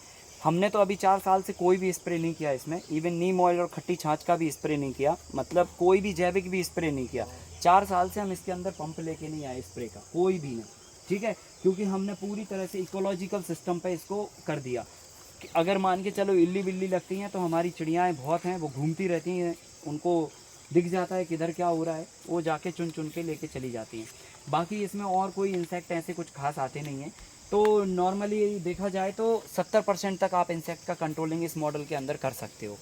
हमने तो अभी 4 साल से कोई भी स्प्रे नहीं किया इसमें, इवन नीम ऑयल और खट्टी छाछ का भी स्प्रे नहीं किया, मतलब कोई भी जैविक भी स्प्रे नहीं किया। 4 साल से हम इसके अंदर पंप लेके नहीं आए स्प्रे का, कोई भी नहीं, ठीक है, क्योंकि हमने पूरी तरह से इकोलॉजिकल सिस्टम पे इसको कर दिया। अगर मान के चलो इल्ली बिल्ली लगती हैं तो हमारी चिड़ियाएँ बहुत हैं, वो घूमती रहती हैं, उनको दिख जाता है किधर क्या हो रहा है, वो जाके चुन चुन के लेके चली जाती हैं। बाकी इसमें और कोई इंसेक्ट ऐसे कुछ खास आते नहीं हैं। तो नॉर्मली देखा जाए तो 70% तक आप इंसेक्ट का कंट्रोलिंग इस मॉडल के अंदर कर सकते हो।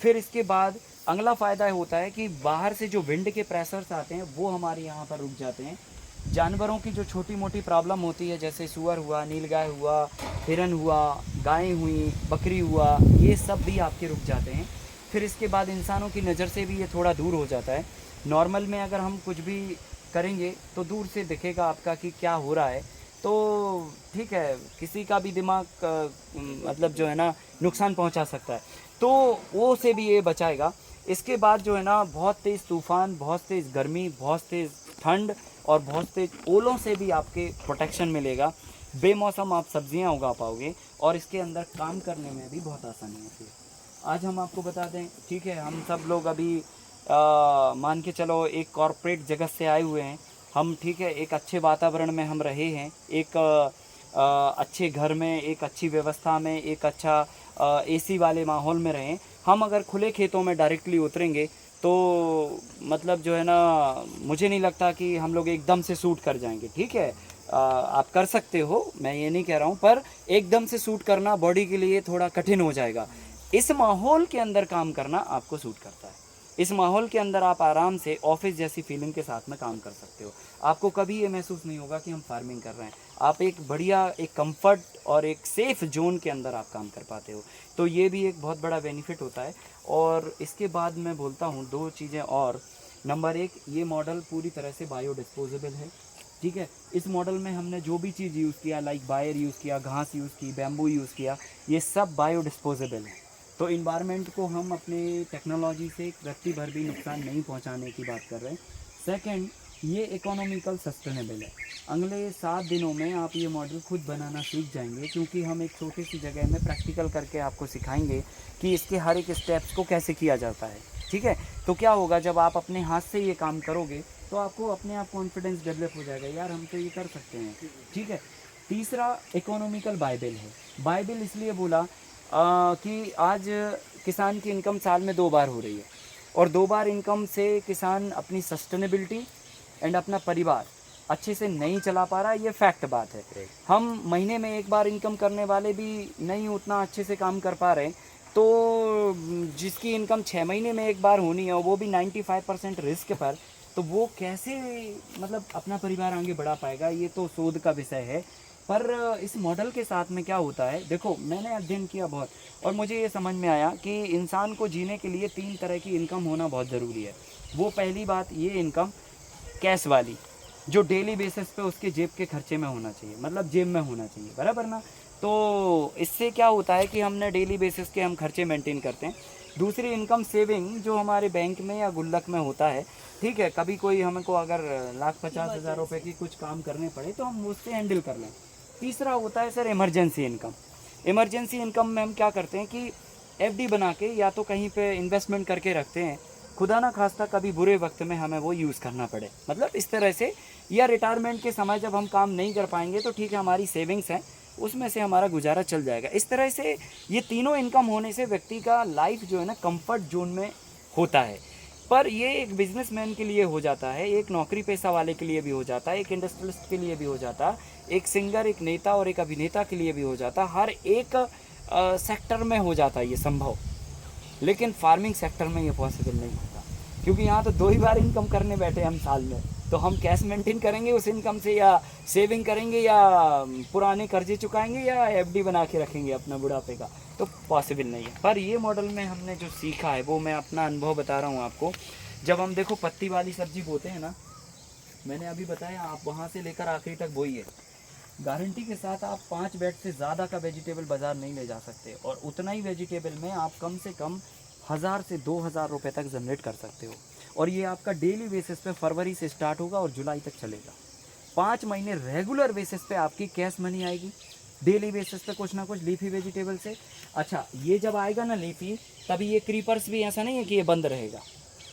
फिर इसके बाद अगला फ़ायदा होता है कि बाहर से जो विंड के प्रेशर्स आते हैं वो हमारे यहाँ पर रुक जाते हैं। जानवरों की जो छोटी मोटी प्रॉब्लम होती है, जैसे सुअर हुआ, नीलगाय हुआ, हिरन हुआ, गायें हुई, बकरी हुआ, ये सब भी आपके रुक जाते हैं। फिर इसके बाद इंसानों की नज़र से भी ये थोड़ा दूर हो जाता है। नॉर्मल में अगर हम कुछ भी करेंगे तो दूर से दिखेगा आपका कि क्या हो रहा है, तो ठीक है, किसी का भी दिमाग मतलब जो है ना नुकसान पहुंचा सकता है, तो वो से भी ये बचाएगा। इसके बाद जो है ना बहुत तेज़ तूफ़ान, बहुत तेज़ गर्मी, बहुत तेज़ ठंड और बहुत तेज़ ओलों से भी आपके प्रोटेक्शन मिलेगा। बेमौसम आप सब्जियां उगा पाओगे और इसके अंदर काम करने में भी बहुत आसानी होती है। आज हम आपको बता दें, ठीक है, हम सब लोग अभी मान के चलो एक कॉरपोरेट जगत से आए हुए हैं हम, ठीक है, एक अच्छे वातावरण में हम रहे हैं, एक अच्छे घर में, एक अच्छी व्यवस्था में, एक अच्छा एसी वाले माहौल में रहें। हम अगर खुले खेतों में डायरेक्टली उतरेंगे तो मतलब जो है ना, मुझे नहीं लगता कि हम लोग एकदम से सूट कर जाएंगे। ठीक है, आप कर सकते हो, मैं ये नहीं कह रहा हूँ, पर एकदम से सूट करना बॉडी के लिए थोड़ा कठिन हो जाएगा। इस माहौल के अंदर काम करना आपको सूट करता है। इस माहौल के अंदर आप आराम से ऑफिस जैसी फीलिंग के साथ में काम कर सकते हो। आपको कभी ये महसूस नहीं होगा कि हम फार्मिंग कर रहे हैं। आप एक बढ़िया, एक कंफर्ट और एक सेफ़ जोन के अंदर आप काम कर पाते हो, तो ये भी एक बहुत बड़ा बेनिफिट होता है। और इसके बाद मैं बोलता हूँ 2 चीज़ें और। नंबर 1, ये मॉडल पूरी तरह से बायोडिस्पोजेबल है। ठीक है, इस मॉडल में हमने जो भी चीज़ यूज़ किया, लाइक बायर यूज़ किया, घास यूज़ की, बैम्बू यूज़ किया, ये सब बायोडिस्पोजेबल है। तो इन्वायरमेंट को हम अपने टेक्नोलॉजी से रत्ती भर भी नुकसान नहीं पहुंचाने की बात कर रहे हैं। सेकंड, ये इकोनॉमिकल सस्टेनेबल है। अगले 7 दिनों में आप ये मॉडल खुद बनाना सीख जाएंगे, क्योंकि हम एक छोटी सी जगह में प्रैक्टिकल करके आपको सिखाएंगे कि इसके हर एक स्टेप्स को कैसे किया जाता है। ठीक है, तो क्या होगा जब आप अपने हाथ से ये काम करोगे तो आपको अपने आप कॉन्फिडेंस डेवलप हो जाएगा, यार हम तो ये कर सकते हैं। ठीक है। तीसरा, इकोनॉमिकल बाइबल है। बाइबल इसलिए बोला कि आज किसान की इनकम साल में 2 बार हो रही है, और 2 बार इनकम से किसान अपनी सस्टेनेबिलिटी एंड अपना परिवार अच्छे से नहीं चला पा रहा, ये फैक्ट बात है। हम महीने में 1 बार इनकम करने वाले भी नहीं उतना अच्छे से काम कर पा रहे, तो जिसकी इनकम 6 महीने में 1 बार होनी है, वो भी 95% रिस्क पर, तो वो कैसे मतलब अपना परिवार आगे बढ़ा पाएगा, ये तो शोध का विषय है। पर इस मॉडल के साथ में क्या होता है, देखो मैंने अध्ययन किया बहुत, और मुझे ये समझ में आया कि इंसान को जीने के लिए 3 तरह की इनकम होना बहुत ज़रूरी है। वो पहली बात, ये इनकम कैश वाली जो डेली बेसिस पे उसके जेब के खर्चे में होना चाहिए, मतलब जेब में होना चाहिए, बराबर ना। तो इससे क्या होता है कि हमने डेली बेसिस के हम खर्चे मेंटेन करते हैं। दूसरी इनकम सेविंग, जो हमारे बैंक में या गुल्लक में होता है। ठीक है, कभी कोई हमको अगर 1,50,000 रुपये की कुछ काम करने पड़े तो हम उससे हैंडल कर लें। तीसरा होता है sir emergency income. Emergency income में हम क्या करते हैं कि एफडी बना के या तो कहीं पे इन्वेस्टमेंट करके रखते हैं, खुदा ना खास्ता कभी बुरे वक्त में हमें वो यूज़ करना पड़े, मतलब इस तरह से। या रिटायरमेंट के समय जब हम काम नहीं कर पाएंगे तो ठीक है, हमारी सेविंग्स हैं, उसमें से हमारा गुजारा चल जाएगा। इस तरह से ये तीनों इनकम होने से व्यक्ति का लाइफ जो है ना कंफर्ट जोन में होता है। पर ये एक बिजनेसमैन के लिए हो जाता है, एक नौकरी पेशा वाले के लिए भी हो जाता है, एक इंडस्ट्रियलिस्ट के लिए भी हो जाता है, एक सिंगर, एक नेता और एक अभिनेता के लिए भी हो जाता है। हर एक सेक्टर में हो जाता है ये संभव, लेकिन फार्मिंग सेक्टर में ये पॉसिबल नहीं होता, क्योंकि यहाँ तो 2 ही बार इनकम करने बैठे हम साल में। तो हम कैश मेंटेन करेंगे उस इनकम से, या सेविंग करेंगे, या पुराने कर्जे चुकाएंगे, या एफडी बना के रखेंगे अपना बुढ़ापे का, तो पॉसिबल नहीं है। पर ये मॉडल में हमने जो सीखा है वो मैं अपना अनुभव बता रहा हूँ आपको। जब हम देखो पत्ती वाली सब्जी बोते हैं ना, मैंने अभी बताया, आप वहाँ से लेकर आखिरी तक बोइए, गारंटी के साथ आप 5 बेड से ज़्यादा का वेजिटेबल बाज़ार नहीं ले जा सकते, और उतना ही वेजिटेबल में आप कम से कम 1000 से 2000 रुपये तक जनरेट कर सकते हो। और ये आपका डेली बेसिस पे फरवरी से स्टार्ट होगा और जुलाई तक चलेगा। 5 महीने रेगुलर बेसिस पे आपकी कैश मनी आएगी, डेली बेसिस पे कुछ ना कुछ लीफी वेजिटेबल से। अच्छा, ये जब आएगा ना लीफी, तभी ये क्रीपर्स भी ऐसा नहीं है कि ये बंद रहेगा,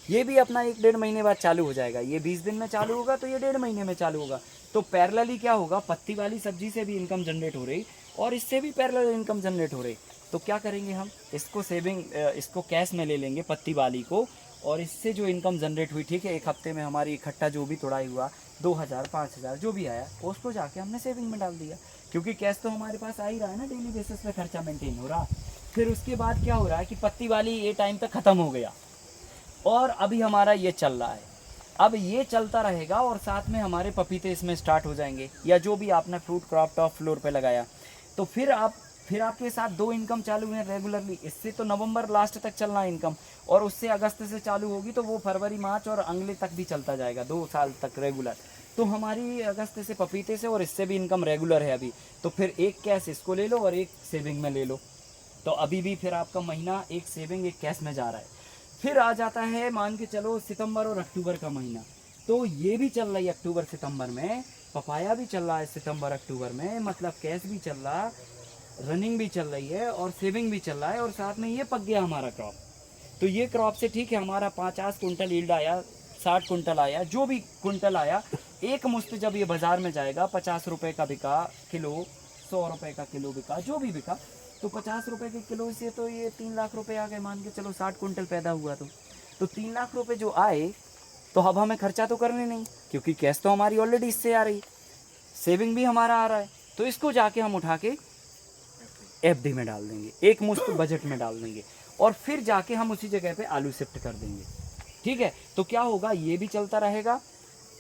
ये भी अपना 1-1.5 महीने बाद चालू हो जाएगा। ये 20 दिन में चालू होगा तो ये 1.5 महीने में चालू होगा। तो पैरेलली क्या होगा, पत्ती वाली सब्जी से भी इनकम जनरेट हो रही और इससे भी पैरेलल इनकम जनरेट हो रही। तो क्या करेंगे हम, इसको इसको कैश में ले लेंगे पत्ती वाली को, और इससे जो इनकम जनरेट हुई, ठीक है, 1 हफ्ते में हमारी इकट्ठा जो भी तोड़ाई हुआ 2000 5000 जो भी आया, उसको जाके हमने सेविंग में डाल दिया, क्योंकि कैश तो हमारे पास आ ही रहा है ना, डेली बेसिस पे खर्चा मेंटेन हो रहा। फिर उसके बाद क्या हो रहा है कि पत्ती वाली ये टाइम तक ख़त्म हो गया और अभी हमारा ये चल रहा है। अब ये चलता रहेगा और साथ में हमारे पपीते इसमें स्टार्ट हो जाएंगे, या जो भी आपने फ्रूट क्रॉप टॉप फ्लोर पे लगाया। तो फिर आपके साथ 2 इनकम चालू हैं रेगुलरली। इससे तो नवंबर लास्ट तक चलना है इनकम, और उससे अगस्त से चालू होगी तो वो फरवरी मार्च और अगले तक भी चलता जाएगा, 2 साल तक रेगुलर। तो हमारी अगस्त से पपीते से और इससे भी इनकम रेगुलर है अभी। तो फिर एक कैश इसको ले लो और एक सेविंग में ले लो, तो अभी भी फिर आपका महीना एक सेविंग एक कैश में जा रहा है। फिर आ जाता है मान के चलो सितंबर और अक्टूबर का महीना, तो ये भी चल रहा है अक्टूबर सितंबर में, पपाया भी चल रहा है सितंबर अक्टूबर में, मतलब कैश भी चल रहा, रनिंग भी चल रही है और सेविंग भी चल रहा है, और साथ में ये पक गया हमारा क्रॉप। तो ये क्रॉप से ठीक है हमारा 50 कुंटल यील्ड आया, 60 कुंटल आया, जो भी कुंटल आया, एक मुश्त जब ये बाज़ार में जाएगा, 50 रुपये का बिका किलो, 100 रुपये का किलो बिका, जो भी बिका, तो 50 रुपये के किलो से तो ये 3 लाख रुपए आ गए, मान के चलो 60 कुंटल पैदा हुआ तो 3 लाख रुपए जो आए, तो अब हमें खर्चा तो करने नहीं, क्योंकि कैश तो हमारी ऑलरेडी इससे आ रही, सेविंग भी हमारा आ रहा है। तो इसको जाके हम उठा के एफडी में डाल देंगे, एक मुश्त बजट में डाल देंगे, और फिर जाके हम उसी जगह पे आलू शिफ्ट कर देंगे। ठीक है, तो क्या होगा, ये भी चलता रहेगा,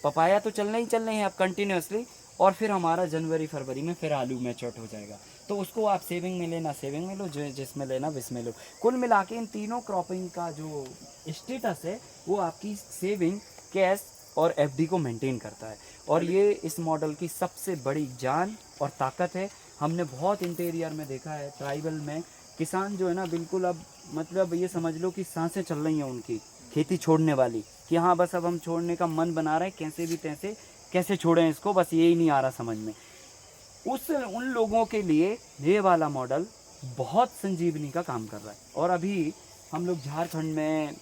पपाया तो चलने ही चलने हैं अब कंटिन्यूसली, और फिर हमारा जनवरी फरवरी में फिर आलू मैच्योर हो जाएगा। तो उसको आप सेविंग में लेना सेविंग में लो, जो जिसमें लेना जिसमें लो। कुल मिला के इन तीनों क्रॉपिंग का जो स्टेटस है वो आपकी सेविंग, कैश और एफडी को मेंटेन करता है, और ये इस मॉडल की सबसे बड़ी जान और ताकत है। हमने बहुत इंटीरियर में देखा है, ट्राइबल में किसान जो है ना बिल्कुल अब मतलब ये समझ लो कि सांसें चल रही हैं उनकी खेती छोड़ने वाली, कि हाँ बस अब हम छोड़ने का मन बना रहे हैं, कैसे भी तैसे कैसे छोड़ें इसको, बस यही नहीं आ रहा समझ में। उन लोगों के लिए ये वाला मॉडल बहुत संजीवनी का काम कर रहा है। और अभी हम लोग झारखंड में,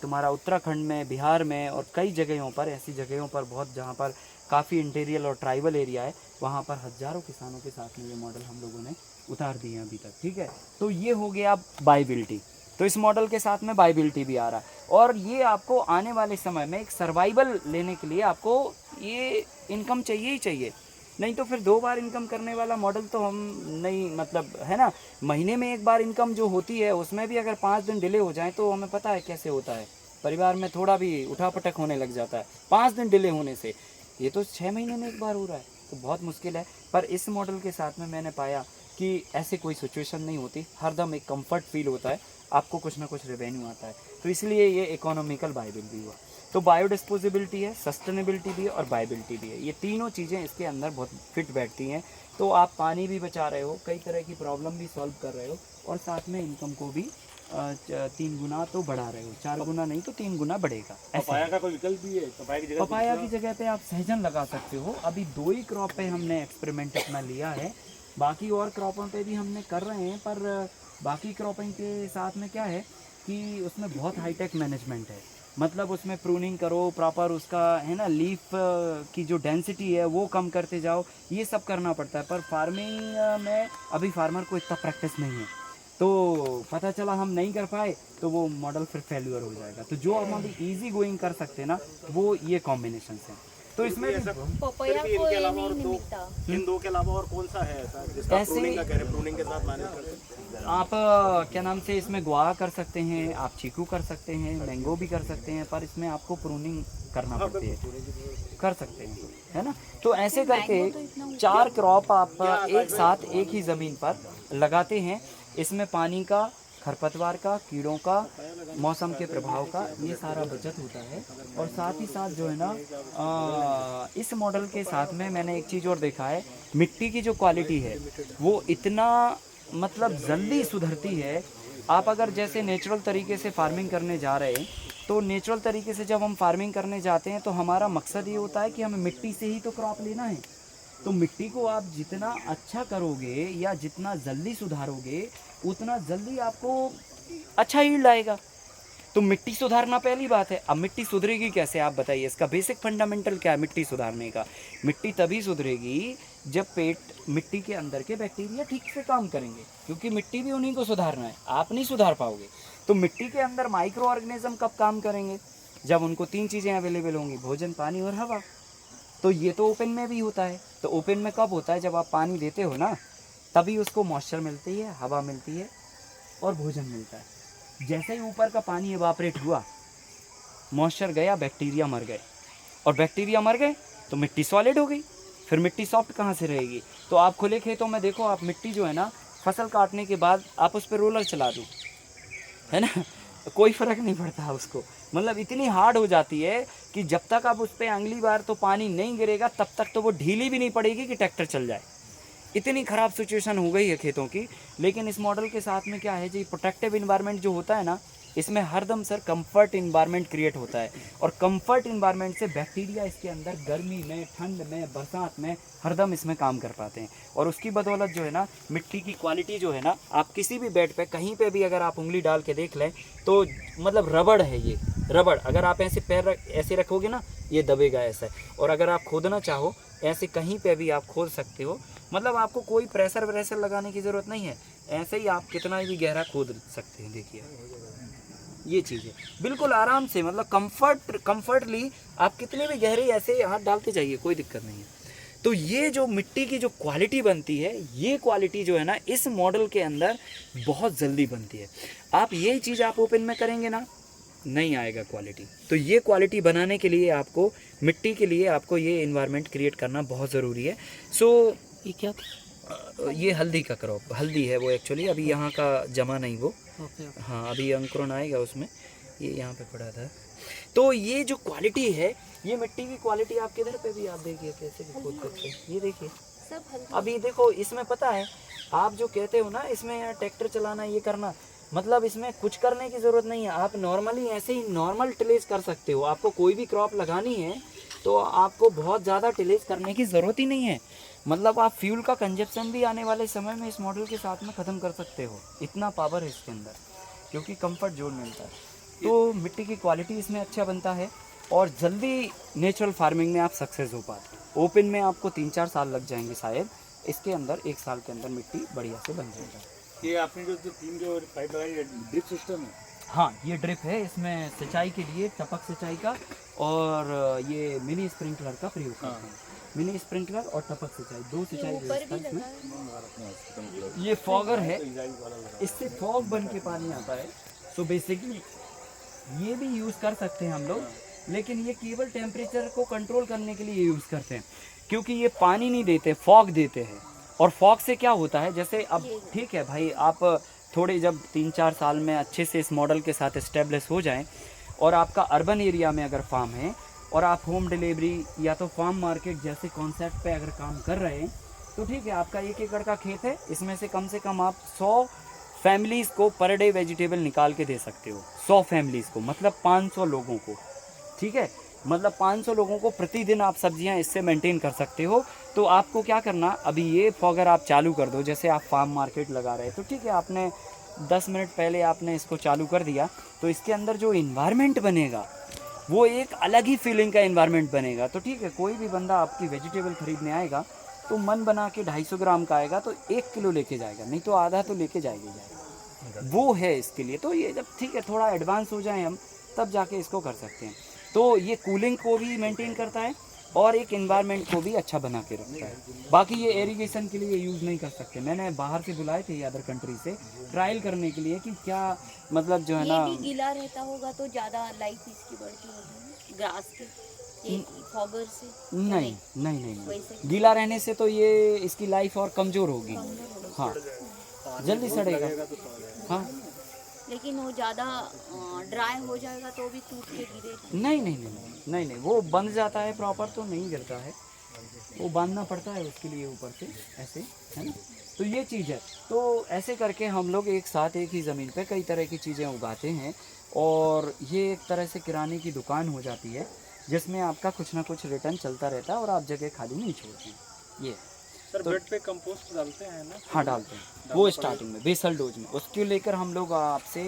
तुम्हारा उत्तराखंड में, बिहार में और कई जगहों पर, ऐसी जगहों पर बहुत जहाँ पर काफ़ी इंटीरियर और ट्राइबल एरिया है, वहाँ पर हज़ारों किसानों के साथ में ये मॉडल हम लोगों ने उतार दिए हैं अभी तक। ठीक है, तो ये हो गया बाइबिलिटी। तो इस मॉडल के साथ में बाइबिलिटी भी आ रहा है, और ये आपको आने वाले समय में एक सर्वाइवल लेने के लिए आपको ये इनकम चाहिए ही चाहिए, नहीं तो फिर 2 बार इनकम करने वाला मॉडल तो हम नहीं, मतलब है ना, महीने में 1 बार इनकम जो होती है उसमें भी अगर 5 दिन डिले हो जाए तो हमें पता है कैसे होता है, परिवार में थोड़ा भी उठापटक होने लग जाता है 5 दिन डिले होने से। ये तो 6 महीने में 1 बार हो रहा है, तो बहुत मुश्किल है। पर इस मॉडल के साथ में मैंने पाया कि ऐसे कोई सिचुएशन नहीं होती, हरदम एक कंफर्ट फील होता है, आपको कुछ ना कुछ रेवेन्यू आता है, तो इसलिए ये इकोनॉमिकल वायबल भी हुआ। तो बायोडिस्पोजेबिलिटी है, सस्टेनेबिलिटी भी है और वायबिलिटी भी है, ये तीनों चीज़ें इसके अंदर बहुत फिट बैठती हैं। तो आप पानी भी बचा रहे हो, कई तरह की प्रॉब्लम भी सॉल्व कर रहे हो, और साथ में इनकम को भी 3 गुना तो बढ़ा रहे हो, 4 गुना नहीं तो 3 गुना बढ़ेगा। पपाया का कोई विकल्प भी है? पपाया की जगह पे आप सहजन लगा सकते हो। अभी 2 ही क्रॉप पे हमने एक्सपेरिमेंट अपना लिया है, बाकी और क्रॉपों पे भी हमने कर रहे हैं, पर बाकी क्रॉपिंग के साथ में क्या है कि उसमें बहुत हाईटेक मैनेजमेंट है, मतलब उसमें प्रूनिंग करो प्रॉपर, उसका है ना लीफ की जो डेंसिटी है वो कम करते जाओ, ये सब करना पड़ता है। पर फार्मिंग में अभी फार्मर को इतना प्रैक्टिस नहीं है, तो पता चला हम नहीं कर पाए तो वो मॉडल फिर फेल्यूर हो जाएगा। तो जो हम अभी इजी गोइंग कर सकते हैं ना, वो ये कॉम्बिनेशन है। तो इसमें पपाया को ये नहीं मिलता। इन 2 के अलावा और कौन सा है ऐसा जिसका ऐसे- प्रूनिंग का कह रहे हैं, प्रूनिंग के साथ मैनेज कर सकते हैं? आप क्या नाम से इसमें गुआवा कर सकते हैं, आप चीकू कर सकते हैं, मैंगो भी कर सकते हैं, पर इसमें आपको प्रूनिंग करना पड़ती है, कर सकते हैं, है ना। तो ऐसे करके 4 क्रॉप आप एक साथ एक ही ज़मीन पर लगाते हैं। इसमें पानी का, खरपतवार का, कीड़ों का, मौसम के प्रभाव का, ये सारा बचत होता है। और साथ ही साथ जो है ना, इस मॉडल के साथ में मैंने एक चीज़ और देखा है, मिट्टी की जो क्वालिटी है वो इतना मतलब जल्दी सुधरती है। आप अगर जैसे नेचुरल तरीके से फार्मिंग करने जा रहे हैं, तो नेचुरल तरीके से जब हम फार्मिंग करने जाते हैं तो हमारा मकसद ये होता है कि हमें मिट्टी से ही तो क्रॉप लेना है। तो मिट्टी को आप जितना अच्छा करोगे या जितना जल्दी सुधारोगे, उतना जल्दी आपको अच्छा यील्ड आएगा। तो मिट्टी सुधारना पहली बात है। अब मिट्टी सुधरेगी कैसे, आप बताइए, इसका बेसिक फंडामेंटल क्या है मिट्टी सुधारने का? मिट्टी तभी सुधरेगी जब मिट्टी के अंदर के बैक्टीरिया ठीक से काम करेंगे, क्योंकि मिट्टी भी उन्हीं को सुधारना है, आप नहीं सुधार पाओगे। तो मिट्टी के अंदर माइक्रो ऑर्गेनिज्म कब काम करेंगे? जब उनको 3 चीज़ें अवेलेबल होंगी, भोजन, पानी और हवा। तो ये तो ओपन में भी होता है। तो ओपन में कब होता है? जब आप पानी देते हो ना, तभी उसको मॉइस्चर मिलती है, हवा मिलती है और भोजन मिलता है। जैसे ही ऊपर का पानी इवापरेट हुआ, मॉइस्चर गया, बैक्टीरिया मर गए, और बैक्टीरिया मर गए तो मिट्टी सॉलिड हो गई। फिर मिट्टी सॉफ्ट कहाँ से रहेगी? तो आप खुले खेतों में देखो, आप मिट्टी जो है ना, फसल काटने के बाद आप उस पर रोलर चला दो, है ना, कोई फ़र्क नहीं पड़ता उसको। मतलब इतनी हार्ड हो जाती है कि जब तक आप उस पर अगली बार तो पानी नहीं गिरेगा, तब तक तो वो ढीली भी नहीं पड़ेगी कि ट्रैक्टर चल जाए। इतनी ख़राब सिचुएशन हो गई है खेतों की। लेकिन इस मॉडल के साथ में क्या है जी, प्रोटेक्टिव इन्वायरमेंट जो होता है ना, इसमें हरदम सर कंफर्ट इन्वायरमेंट क्रिएट होता है। और कंफर्ट इन्वायरमेंट से बैक्टीरिया इसके अंदर गर्मी में, ठंड में, बरसात में हरदम इसमें काम कर पाते हैं। और उसकी बदौलत जो है ना, मिट्टी की क्वालिटी जो है ना, आप किसी भी बेड पे कहीं पे भी अगर आप उंगली डाल के देख लें तो मतलब रबड़ है ये, रबड़। अगर आप ऐसे पैर ऐसे रखोगे ना, ये दबेगा ऐसा। और अगर आप खोदना चाहो, ऐसे कहीं पे भी आप खोद सकते हो। मतलब आपको कोई प्रेशर व्रेशर लगाने की ज़रूरत नहीं है, ऐसे ही आप कितना भी गहरा खोद सकते हैं। देखिए ये चीज़ है, बिल्कुल आराम से, मतलब कंफर्टली आप कितने भी गहरे ऐसे हाथ डालते जाइए, कोई दिक्कत नहीं है। तो ये जो मिट्टी की जो क्वालिटी बनती है, ये क्वालिटी जो है ना, इस मॉडल के अंदर बहुत जल्दी बनती है। आप यही चीज़ आप ओपन में करेंगे ना, नहीं आएगा क्वालिटी। तो ये क्वालिटी बनाने के लिए आपको, मिट्टी के लिए आपको ये इन्वायरमेंट क्रिएट करना बहुत ज़रूरी है। सो ये क्या, ये हल्दी का क्रॉप, हल्दी है वो एक्चुअली, अभी यहाँ का जमा नहीं वो, हाँ अभी अंकुरण आएगा उसमें, ये यहाँ पे पड़ा था। तो ये जो क्वालिटी है, ये मिट्टी की क्वालिटी आप किधर पे भी आप देखिए कैसे भी खोद सकते हैं। ये देखिए, सब हल्दी। अभी देखो इसमें पता है, आप जो कहते हो ना इसमें यार ट्रैक्टर चलाना ये करना, मतलब इसमें कुछ करने की ज़रूरत नहीं है। आप नॉर्मली ऐसे ही नॉर्मल टिलेज कर सकते हो। आपको कोई भी क्रॉप लगानी है तो आपको बहुत ज़्यादा टिलेज करने की ज़रूरत ही नहीं है। मतलब आप फ्यूल का कंजप्शन भी आने वाले समय में इस मॉडल के साथ में ख़त्म कर सकते हो। इतना पावर है इसके अंदर, क्योंकि कंफर्ट जोन मिलता है। तो मिट्टी की क्वालिटी इसमें अच्छा बनता है और जल्दी नेचुरल फार्मिंग में आप सक्सेस हो पाते हैं। ओपन में आपको 3-4 साल लग जाएंगे शायद, इसके अंदर 1 साल के अंदर मिट्टी बढ़िया से बन जाएगा। ये आपने जो 3 जो पाइप लगाई है ड्रिप सिस्टम है? हाँ, ये ड्रिप है। इसमें सिंचाई के लिए टपक सिंचाई का और ये मिनी स्प्रिंकलर का प्रयोग करते हैं। मिनी स्प्रिंकलर और टपक सिंचाई, 2 सिंचाई व्यवस्था इसमें। ये फॉगर है, इससे फॉग बन के पानी आता है। सो बेसिकली ये भी यूज़ कर सकते हैं हम लोग, लेकिन ये केवल टेम्परेचर को कंट्रोल करने के लिए यूज़ करते हैं, क्योंकि ये पानी नहीं देते, फॉग देते हैं। और फॉग से क्या होता है, जैसे अब ठीक है भाई, आप थोड़े जब 3-4 साल में अच्छे से इस मॉडल के साथ इस्टेब्लिश हो जाएं और आपका अर्बन एरिया में अगर फार्म है और आप होम डिलीवरी या तो फार्म मार्केट जैसे कॉन्सेप्ट पे अगर काम कर रहे हैं, तो ठीक है, आपका 1 एकड़ का खेत है, इसमें से कम आप 100 फैमिलीज़ को पर डे वेजिटेबल निकाल के दे सकते हो। 100 फैमिलीज़ को मतलब 500 लोगों को, ठीक है, मतलब 500 लोगों को प्रतिदिन आप सब्जियां इससे मेंटेन कर सकते हो। तो आपको क्या करना, अभी ये फॉगर आप चालू कर दो। जैसे आप फार्म मार्केट लगा रहे, तो ठीक है, आपने 10 मिनट पहले आपने इसको चालू कर दिया, तो इसके अंदर जो इन्वायरमेंट बनेगा वो एक अलग ही फीलिंग का इन्वायरमेंट बनेगा। तो ठीक है, कोई भी बंदा आपकी वेजिटेबल खरीदने आएगा तो मन बना के 250 ग्राम का आएगा तो 1 किलो लेके जाएगा, नहीं तो आधा तो लेके जाएगा। वो है इसके लिए। तो ये जब ठीक है थोड़ा एडवांस हो जाए हम, तब जाके इसको कर सकते हैं। तो ये कूलिंग को भी मेंटेन करता है और एक एनवायरनमेंट को भी अच्छा बना के रखता है। बाकी ये इरिगेशन के लिए यूज़ नहीं कर सकते। मैंने बाहर से बुलाए थे ये अदर कंट्री से ट्रायल करने के लिए कि क्या मतलब जो है ना, ये भी गीला रहता होगा तो ज़्यादा लाइफ इसकी बढ़ती होगी ग्रास के फॉगर से। नहीं नहीं नहीं, नहीं। गीला रहने से तो ये इसकी लाइफ और कमज़ोर होगी। हाँ, जल्दी सड़ेगा। हाँ, लेकिन वो ज़्यादा ड्राई हो जाएगा तो भी टूट के गिरेगा। नहीं नहीं नहीं नहीं नहीं, वो बंध जाता है प्रॉपर तो नहीं गिरता है, वो बांधना पड़ता है उसके लिए ऊपर से ऐसे, है ना। तो ये चीज़ है। तो ऐसे करके हम लोग एक साथ एक ही ज़मीन पे कई तरह की चीज़ें उगाते हैं और ये एक तरह से किराने की दुकान हो जाती है जिसमें आपका कुछ ना कुछ रिटर्न चलता रहता है और आप जगह खाली नहीं छोड़ते हैं। ये सर बेड पे कंपोस्ट डालते हैं ना? हाँ, डालते हैं वो स्टार्टिंग में बेसल डोज में। उसको लेकर हम लोग आपसे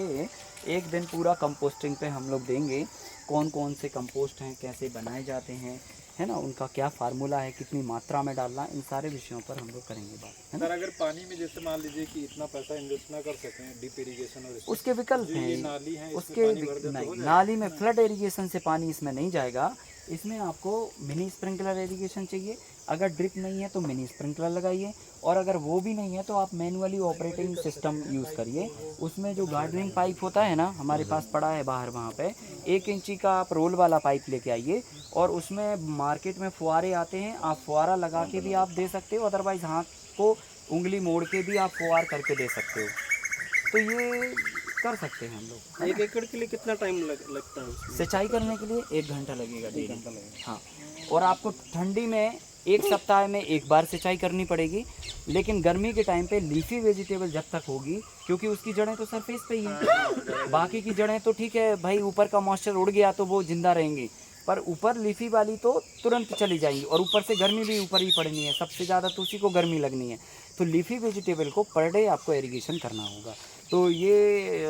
एक दिन पूरा कंपोस्टिंग पे हम लोग देंगे, कौन कौन से कंपोस्ट हैं, कैसे बनाए जाते हैं, है ना, उनका क्या फार्मूला है, कितनी मात्रा में डालना, इन सारे विषयों पर हम लोग करेंगे बात, है ना। सर अगर पानी में जैसे मान लीजिए कि इतना पैसा इन्वेस्ट ना कर सकें डीप इरिगेशन और उसके विकल्प ये हैं। नाली है, इसमें उसके पानी भर दे तो नहीं, हो जाएगा? नाली में फ्लड इरिगेशन से पानी इसमें नहीं जाएगा। इसमें आपको मिनी स्प्रिंकलर इरिगेशन चाहिए। अगर ड्रिप नहीं है तो मिनी स्प्रिंकलर लगाइए, और अगर वो भी नहीं है तो आप मैनुअली ऑपरेटिंग सिस्टम यूज़ करिए। उसमें जो गार्डनिंग पाइप होता है ना, हमारे पास पड़ा है बाहर, वहाँ पे 1 इंची का आप रोल वाला पाइप लेके आइए, और उसमें मार्केट में फुहारे आते हैं, आप फुहारा लगा के भी आप दे सकते हो, अदरवाइज़ हाथ को उंगली मोड़ के भी आप फुहार करके दे सकते हो। तो ये कर सकते हैं हम लोग। 1 एकड़ के लिए कितना टाइम लगता है उसमें? सिंचाई करने के लिए 1 घंटा लगेगा, 1 घंटा लगेगा। हाँ, और आपको ठंडी में 1 सप्ताह में 1 बार सिंचाई करनी पड़ेगी, लेकिन गर्मी के टाइम पे लीफी वेजिटेबल जब तक होगी, क्योंकि उसकी जड़ें तो सरफेस पे ही हैं, बाकी की जड़ें तो ठीक है भाई, ऊपर का मॉइस्चर उड़ गया तो वो जिंदा रहेंगी, पर ऊपर लीफी वाली तो तुरंत चली जाएंगी, और ऊपर से गर्मी भी ऊपर ही पड़नी है, सबसे ज़्यादा तो उसी को गर्मी लगनी है। तो लीफी वेजिटेबल को पर डे आपको इरिगेशन करना होगा। तो ये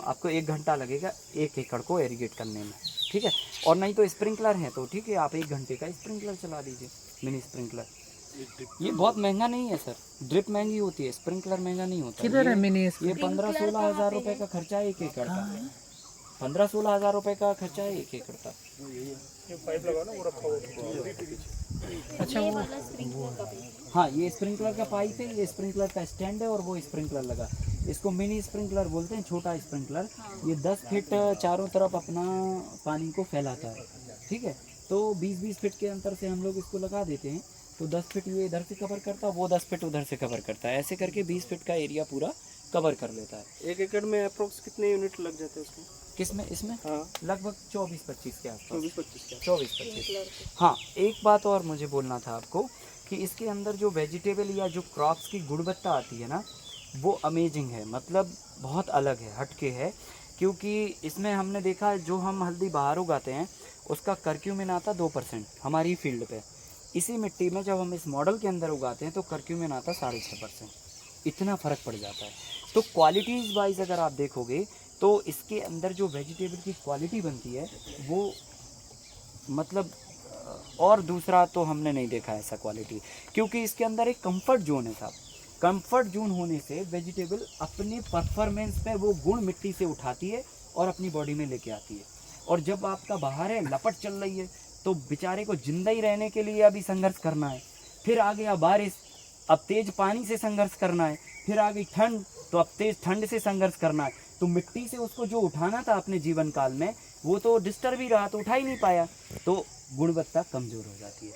आपको 1 घंटा लगेगा 1 एकड़ को इरिगेट करने में, ठीक है। और नहीं तो स्प्रिंकलर है तो ठीक है, आप 1 घंटे का स्प्रिंकलर चला दीजिए, मिनी स्प्रिंकलर। ये बहुत महंगा नहीं है सर, ड्रिप महंगी होती है, स्प्रिंकलर महंगा नहीं होता। किधर है मिनी? ये 15-16 हज़ार रुपये का खर्चा है 1 एकड़ का। 15-16 हज़ार रुपये का खर्चा है 1 एकड़ का। पाइप लगा ना वो रखा हुआ अच्छा, वो हाँ, ये स्प्रिंकलर का पाइप है, ये स्प्रिंकलर का स्टैंड है, और वो स्प्रिंकलर लगा। इसको मिनी स्प्रिंकलर बोलते हैं, छोटा स्प्रिंकलर। ये 10 फीट चारों तरफ अपना पानी को फैलाता है, ठीक है। तो 20-20 फीट के अंतर से हम लोग इसको लगा देते हैं, तो 10 फीट ये इधर से कवर करता है, वो 10 फीट उधर से कवर करता है, ऐसे करके 20 फीट का एरिया पूरा कवर कर लेता है। 1 एकड़ में अप्रोक्स कितने यूनिट लग जाते हैं उसमें? किसमें? इसमें हाँ, लगभग 24-25 के आसपास। 24-25 का। 24-25। हाँ, एक बात और मुझे बोलना था आपको कि कि इसके अंदर जो वेजिटेबल या जो क्रॉप्स की गुणवत्ता आती है ना, वो अमेजिंग है, मतलब बहुत अलग है, हटके है। क्योंकि इसमें हमने देखा जो हम हल्दी बाहर उगाते हैं उसका करक्यूमिन आता 2% हमारी फील्ड पे। इसी मिट्टी में जब हम इस मॉडल के अंदर उगाते हैं तो करक्यूमिन आता 6.5%। इतना फ़र्क पड़ जाता है। तो क्वालिटीज़ वाइज अगर आप देखोगे तो इसके अंदर जो वेजिटेबल की क्वालिटी बनती है वो मतलब और दूसरा तो हमने नहीं देखा ऐसा क्वालिटी। क्योंकि इसके अंदर एक कंफर्ट जोन है साहब। कंफर्ट जोन होने से वेजिटेबल अपने परफॉर्मेंस पे वो गुण मिट्टी से उठाती है और अपनी बॉडी में लेके आती है। और जब आपका बाहर है लपट चल रही है तो बेचारे को जिंदा ही रहने के लिए अभी संघर्ष करना है। फिर आ गया बारिश, अब तेज पानी से संघर्ष करना है। फिर आ गई ठंड, तो अब तेज ठंड से संघर्ष करना है। तो मिट्टी से उसको जो उठाना था अपने जीवन काल में वो तो डिस्टर्ब ही रहा, तो उठा ही नहीं पाया, तो गुणवत्ता कमज़ोर हो जाती है।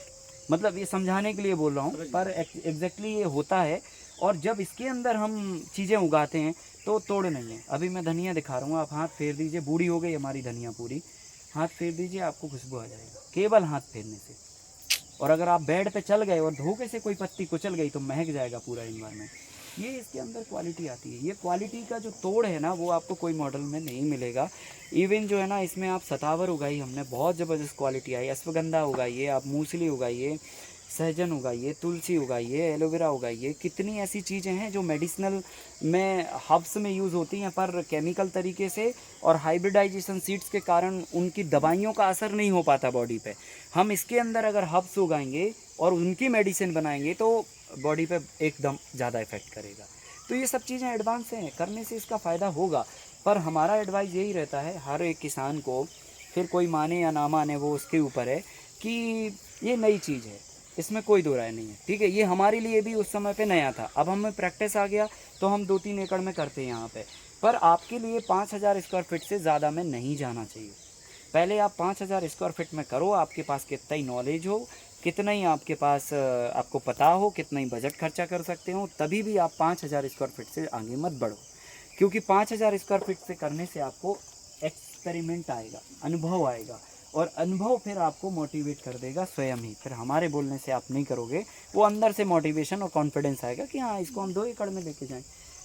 मतलब ये समझाने के लिए बोल रहा हूँ, पर एग्जैक्टली ये होता है। और जब इसके अंदर हम चीज़ें उगाते हैं तो तोड़ नहीं है। अभी मैं धनिया दिखा रहा हूँ, आप हाथ फेर दीजिए, बूढ़ी हो गई हमारी धनिया पूरी, हाथ फेर दीजिए आपको खुशबू आ जाएगा केवल हाथ फेरने से। और अगर आप बेड पे चल गए और धोखे से कोई पत्ती कुचल गई तो महक जाएगा पूरा इन्वायरमेंट। ये इसके अंदर क्वालिटी आती है। ये क्वालिटी का जो तोड़ है ना वो आपको कोई मॉडल में नहीं मिलेगा। इवन जो है ना इसमें आप सतावर उगाई हमने, बहुत ज़बरदस्त क्वालिटी आई। अश्वगंधा उगाइए, आप मूसली उगाइए, सहजन उगाइए, तुलसी उगाइए, एलोवेरा उगाइए। कितनी ऐसी चीज़ें हैं जो मेडिसिनल में हर्ब्स में यूज़ होती हैं पर केमिकल तरीके से और हाइब्रिडाइजेशन सीड्स के कारण उनकी दवाइयों का असर नहीं हो पाता बॉडी पे। हम इसके अंदर अगर हर्ब्स उगाएंगे और उनकी मेडिसिन बनाएंगे तो बॉडी पे एकदम ज़्यादा इफेक्ट करेगा। तो ये सब चीज़ें एडवांस हैं, करने से इसका फ़ायदा होगा। पर हमारा एडवाइस यही रहता है हर एक किसान को, फिर कोई माने या ना माने वो उसके ऊपर है, कि ये नई चीज़ है, इसमें कोई दो राय नहीं है। ठीक है, ये हमारे लिए भी उस समय पे नया था, अब हमें प्रैक्टिस आ गया तो हम 2-3 एकड़ में करते हैं यहाँ पे। पर आपके लिए 5000 स्क्वायर फीट से ज़्यादा में नहीं जाना चाहिए। पहले आप 5000 स्क्वायर फीट में करो, आपके पास कितना ही नॉलेज हो, कितना ही आपके पास आपको पता हो, कितना ही बजट खर्चा कर सकते हो, तभी भी आप 5000 स्क्वायर फीट से आगे मत बढ़ो। क्योंकि 5000 स्क्वायर फीट से करने से आपको एक्सपेरिमेंट आएगा, अनुभव आएगा, और अनुभव फिर आपको मोटिवेट कर देगा स्वयं ही। फिर हमारे बोलने से आप नहीं करोगे, वो अंदर से मोटिवेशन और कॉन्फिडेंस आएगा कि हाँ इसको हम 2 एकड़ में लेके जाएं।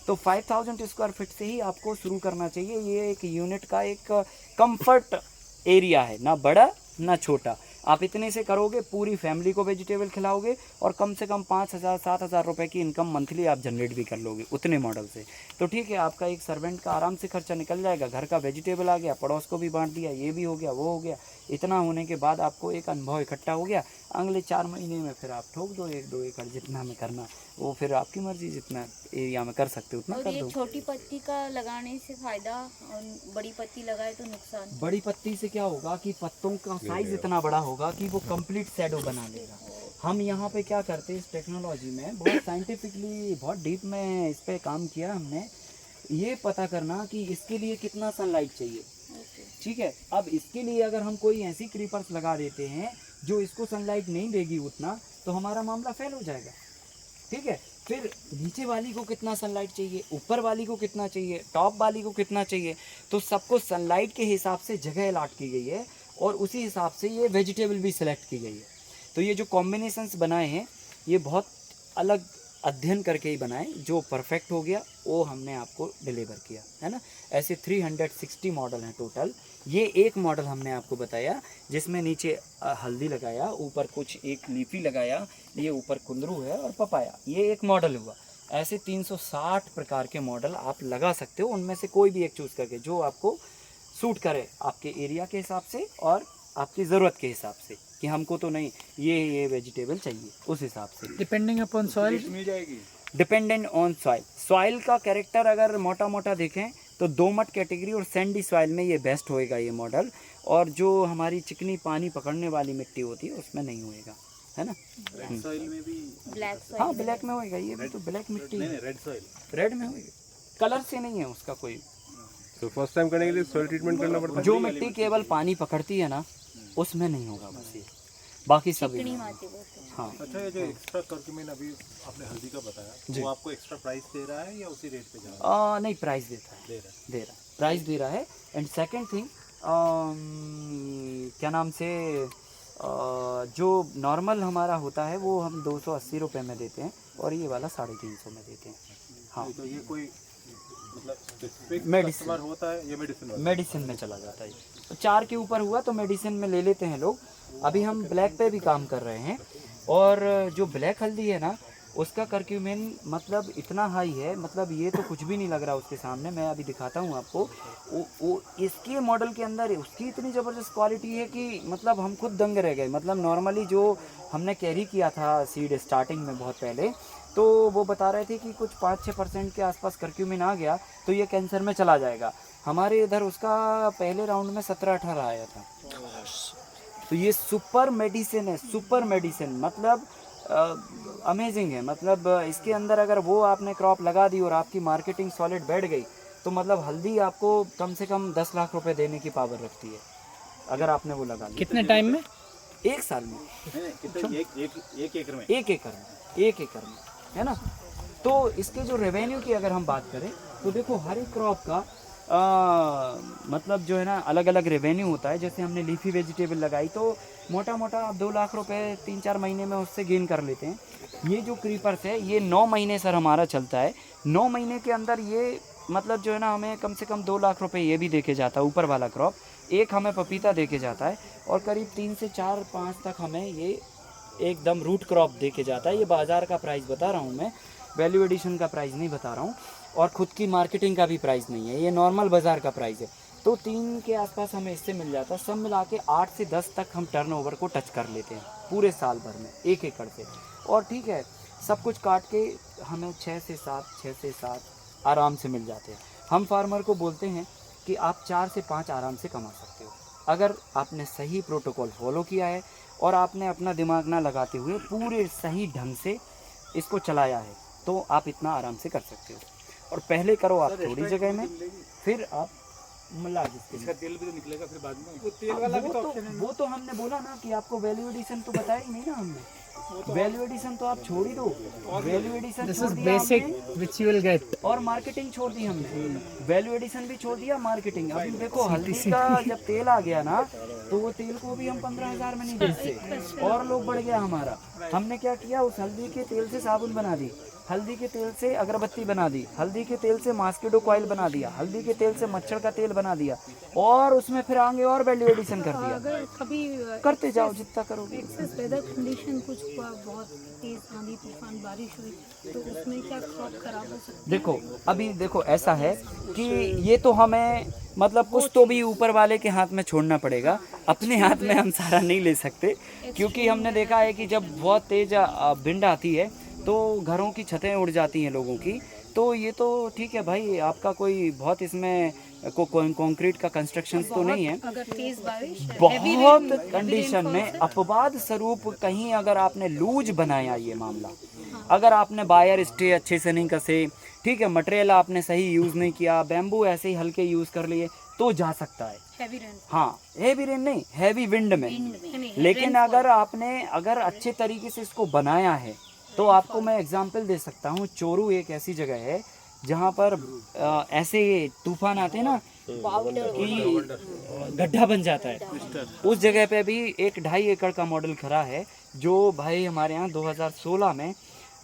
तो 5000 स्क्वायर फीट से ही आपको शुरू करना चाहिए। ये एक यूनिट का एक कंफर्ट एरिया है, ना बड़ा ना छोटा। आप इतने से करोगे, पूरी फैमिली को वेजिटेबल खिलाओगे और कम से कम 5000-7000 रुपये की इनकम मंथली आप जनरेट भी कर लोगे उतने मॉडल से। तो ठीक है, आपका एक सर्वेंट का आराम से खर्चा निकल जाएगा, घर का वेजिटेबल आ गया, पड़ोस को भी बांट दिया, ये भी हो गया, वो हो गया। इतना होने के बाद आपको एक अनुभव इकट्ठा हो गया। अगले 4 महीने में फिर आप ठोक दो 1-2 एकड़ जितना में करना, वो फिर आपकी मर्जी, जितना एरिया में कर सकते हो उतना और कर ये दो। छोटी पत्ती का लगाने से फायदा और बड़ी पत्ती लगाए तो नुकसान। बड़ी पत्ती से क्या होगा कि पत्तों का साइज इतना बड़ा होगा कि वो कंप्लीट शैडो बना लेगा। हम यहाँ पे क्या करते हैं इस टेक्नोलॉजी में, बहुत साइंटिफिकली बहुत डीप में इस पे काम किया हमने, ये पता करना कि इसके लिए कितना सनलाइट चाहिए। ठीक है, अब इसके लिए अगर हम कोई ऐसी क्रीपर्स लगा देते हैं जो इसको सनलाइट नहीं देगी उतना, तो हमारा मामला फेल हो जाएगा। ठीक है, फिर नीचे वाली को कितना सनलाइट चाहिए, ऊपर वाली को कितना चाहिए, टॉप वाली को कितना चाहिए, तो सबको सनलाइट के हिसाब से जगह अलॉट की गई है और उसी हिसाब से ये वेजिटेबल भी सिलेक्ट की गई है। तो ये जो कॉम्बिनेशंस बनाए हैं ये बहुत अलग अध्ययन करके ही बनाए, जो परफेक्ट हो गया वो हमने आपको डिलीवर किया है ना। ऐसे 360 मॉडल हैं टोटल। ये एक मॉडल हमने आपको बताया जिसमें नीचे हल्दी लगाया, ऊपर कुछ एक लीफी लगाया, ये ऊपर कुंदरू है और पपाया, ये एक मॉडल हुआ। ऐसे 360 प्रकार के मॉडल आप लगा सकते हो, उनमें से कोई भी एक चूज़ करके जो आपको सूट करे आपके एरिया के हिसाब से और आपकी ज़रूरत के हिसाब से, कि हमको तो नहीं ये वेजिटेबल चाहिए, उस हिसाब से। डिपेंडिंग अपॉन सॉइल मिल जाएगी। Dependent on soil. सॉइल का कैरेक्टर अगर मोटा मोटा देखें तो दोमट कैटेगरी और सैंडी सॉइल में ये बेस्ट होएगा ये मॉडल, और जो हमारी चिकनी पानी पकड़ने वाली मिट्टी होती है उसमें नहीं होएगा, है ना। रेड सॉइल में भी ब्लैक हाँ ब्लैक में होएगा, ये भी तो ब्लैक मिट्टी नहीं है, रेड सॉइल रेड में होएगा, कलर से नहीं है उसका कोई। तो फर्स्ट टाइम करने के लिए सॉइल ट्रीटमेंट करना पड़ता है। जो मिट्टी केवल पानी पकड़ती है ना उसमें नहीं होगा बस ये, बाकी सब चिकनी माटी बोलते हैं। हाँ। अच्छा, ये जो एक्स्ट्रा करक्यूमिन अभी आपने हल्दी का बताया, वो आपको एक्स्ट्रा प्राइस दे रहा है या उसी रेट पे जा रहा नहीं, प्राइस देता है, दे रहा है? दे रहा है, प्राइस दे रहा है। एंड सेकंड थिंग क्या नाम से जो नॉर्मल हमारा होता है वो हम 280 रुपये में देते हैं और ये वाला 350 में देते हैं। हाँ, तो ये कोई मतलब स्पेसिफिक मेडिसिन कस्टमर होता है या मेडिसिन मेडिसिन में चला जाता है। तो 4 के ऊपर हुआ तो मेडिसिन में ले लेते हैं लोग। अभी हम ब्लैक पे भी काम कर रहे हैं और जो ब्लैक हल्दी है ना उसका करक्यूमिन मतलब इतना हाई है, मतलब ये तो कुछ भी नहीं लग रहा उसके सामने। मैं अभी दिखाता हूँ आपको। वो इसके मॉडल के अंदर उसकी इतनी ज़बरदस्त क्वालिटी है कि मतलब हम खुद दंग रह गए। मतलब नॉर्मली जो हमने कैरी किया था सीड स्टार्टिंग में बहुत पहले, तो वो बता रहे थे कि कुछ 5-6% के आसपास करक्यूमिन आ गया तो ये कैंसर में चला जाएगा। हमारे इधर उसका पहले राउंड में 17-18 आया था। तो ये सुपर मेडिसिन है, सुपर मेडिसिन मतलब अमेजिंग है। मतलब इसके अंदर अगर वो आपने क्रॉप लगा दी और आपकी मार्केटिंग सॉलिड बैठ गई तो मतलब हल्दी आपको कम से कम 10 लाख रुपए देने की पावर रखती है अगर आपने वो लगा ली। कितने टाइम में? 1 साल में, एक एकड़ में 1 एकड़ में, है ना। तो इसके जो रेवेन्यू की अगर हम बात करें तो देखो हर एक क्रॉप का मतलब जो है ना अलग अलग रेवेन्यू होता है। जैसे हमने लीफी वेजिटेबल लगाई तो मोटा मोटा आप 2 लाख रुपए 3-4 महीने में उससे गेन कर लेते हैं। ये जो क्रीपर्स है ये 9 महीने सर हमारा चलता है। 9 महीने के अंदर ये मतलब जो है ना हमें कम से कम 2 लाख रुपए ये भी देके जाता है ऊपर वाला क्रॉप। एक हमें पपीता देके जाता है और करीब 3 से 4-5 तक हमें ये एकदम रूट क्रॉप देके जाता है। ये बाज़ार का प्राइस बता रहा हूँ मैं, वैल्यू एडिशन का प्राइस नहीं बता रहा हूँ और ख़ुद की मार्केटिंग का भी प्राइस नहीं है, ये नॉर्मल बाज़ार का प्राइस है। तो 3 के आसपास हमें इससे मिल जाता है। सब मिला के 8 से 10 तक हम टर्नओवर को टच कर लेते हैं पूरे साल भर में 1 एकड़ से। और ठीक है, सब कुछ काट के हमें 6 से 7 आराम से मिल जाते हैं। हम फार्मर को बोलते हैं कि आप 4 से 5 आराम से कमा सकते हो अगर आपने सही प्रोटोकॉल फॉलो किया है और आपने अपना दिमाग ना लगाते हुए पूरे सही ढंग से इसको चलाया है, तो आप इतना आराम से कर सकते हो। और पहले करो आप थोड़ी जगह में, फिर आप मिला जिसके इसका तेल भी तो निकलेगा फिर बाद में। वो तो हमने बोला ना कि आपको वैल्यू एडिशन तो बताया ही नहीं ना हमने। वैल्यू एडिशन तो आप छोड़ ही दो, वैल्यू एडिशन दिस छोड़ इज दिया बेसिक आपने विच यू विल गेट। और मार्केटिंग छोड़ दी हमने। वैल्यू एडिशन भी छोड़ दिया, मार्केटिंग। अभी देखो हल्दी का जब तेल आ गया ना तो वो तेल को भी हम 15,000 में नहीं बेचते और लोग बढ़ गया हमारा। हमने क्या किया, उस हल्दी के तेल से साबुन बना दी, हल्दी के तेल से अगरबत्ती बना दी, हल्दी के तेल से मॉस्किटो कॉइल बना दिया, हल्दी के तेल से मच्छर का तेल बना दिया और उसमें फिर आगे और वैल्यू एडिशन कर दिया। अगर कभी करते जाओ जितना करोगे। एक्सेस वेदर कंडीशन कुछ हुआ, बहुत तेज आंधी तूफान बारिश हुई तो उसमें क्या क्रॉप खराब हो सकती है? देखो अभी देखो ऐसा है कि ये तो हमें मतलब कुछ तो भी ऊपर वाले के हाथ में छोड़ना पड़ेगा, अपने हाथ में हम सारा नहीं ले सकते। क्योंकि हमने देखा है कि जब बहुत तेज विंड आती है तो घरों की छतें उड़ जाती हैं लोगों की। तो ये तो ठीक है भाई, आपका कोई बहुत इसमें कंक्रीट का कंस्ट्रक्शन तो नहीं है। अगर तेज बारिश बहुत कंडीशन में अपवाद स्वरूप कहीं अगर आपने लूज बनाया ये मामला, अगर आपने बायर स्टे अच्छे से नहीं कसे, ठीक है, मटेरियल आपने सही यूज़ नहीं किया, बैम्बू ऐसे ही हल्के यूज़ कर लिए तो जा सकता है। हैवी रेन, हाँ, हैवी रेन नहीं, हैवी विंड में। लेकिन अगर आपने अच्छे तरीके से इसको बनाया है तो आपको मैं एग्जांपल दे सकता हूँ। चोरू एक ऐसी जगह है जहाँ पर ऐसे तूफान आते हैं ना कि गड्ढा बन जाता है। उस जगह पे भी एक 2.5 एकड़ का मॉडल खड़ा है जो भाई हमारे यहाँ 2016 में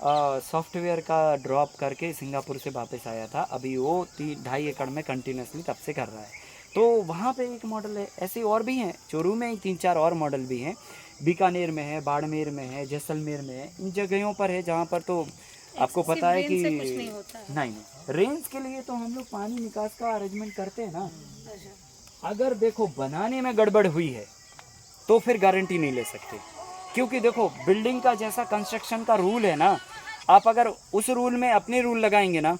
सॉफ्टवेयर का ड्रॉप करके सिंगापुर से वापस आया था। अभी वो 2.5 एकड़ में कंटिन्यूसली तब से कर रहा है। तो वहाँ पे एक मॉडल है, ऐसे और भी हैं। चोरू में ही 3-4 और मॉडल भी हैं, बीकानेर में है, बाड़मेर में है, जैसलमेर में है। इन जगहों पर है जहाँ पर तो आपको पता है कि नहीं रेंज के लिए तो हम लोग पानी निकास का अरेंजमेंट करते हैं ना। अगर देखो बनाने में गड़बड़ हुई है तो फिर गारंटी नहीं ले सकते, क्योंकि देखो बिल्डिंग का जैसा कंस्ट्रक्शन का रूल है ना, आप अगर उस रूल में अपने रूल लगाएंगे ना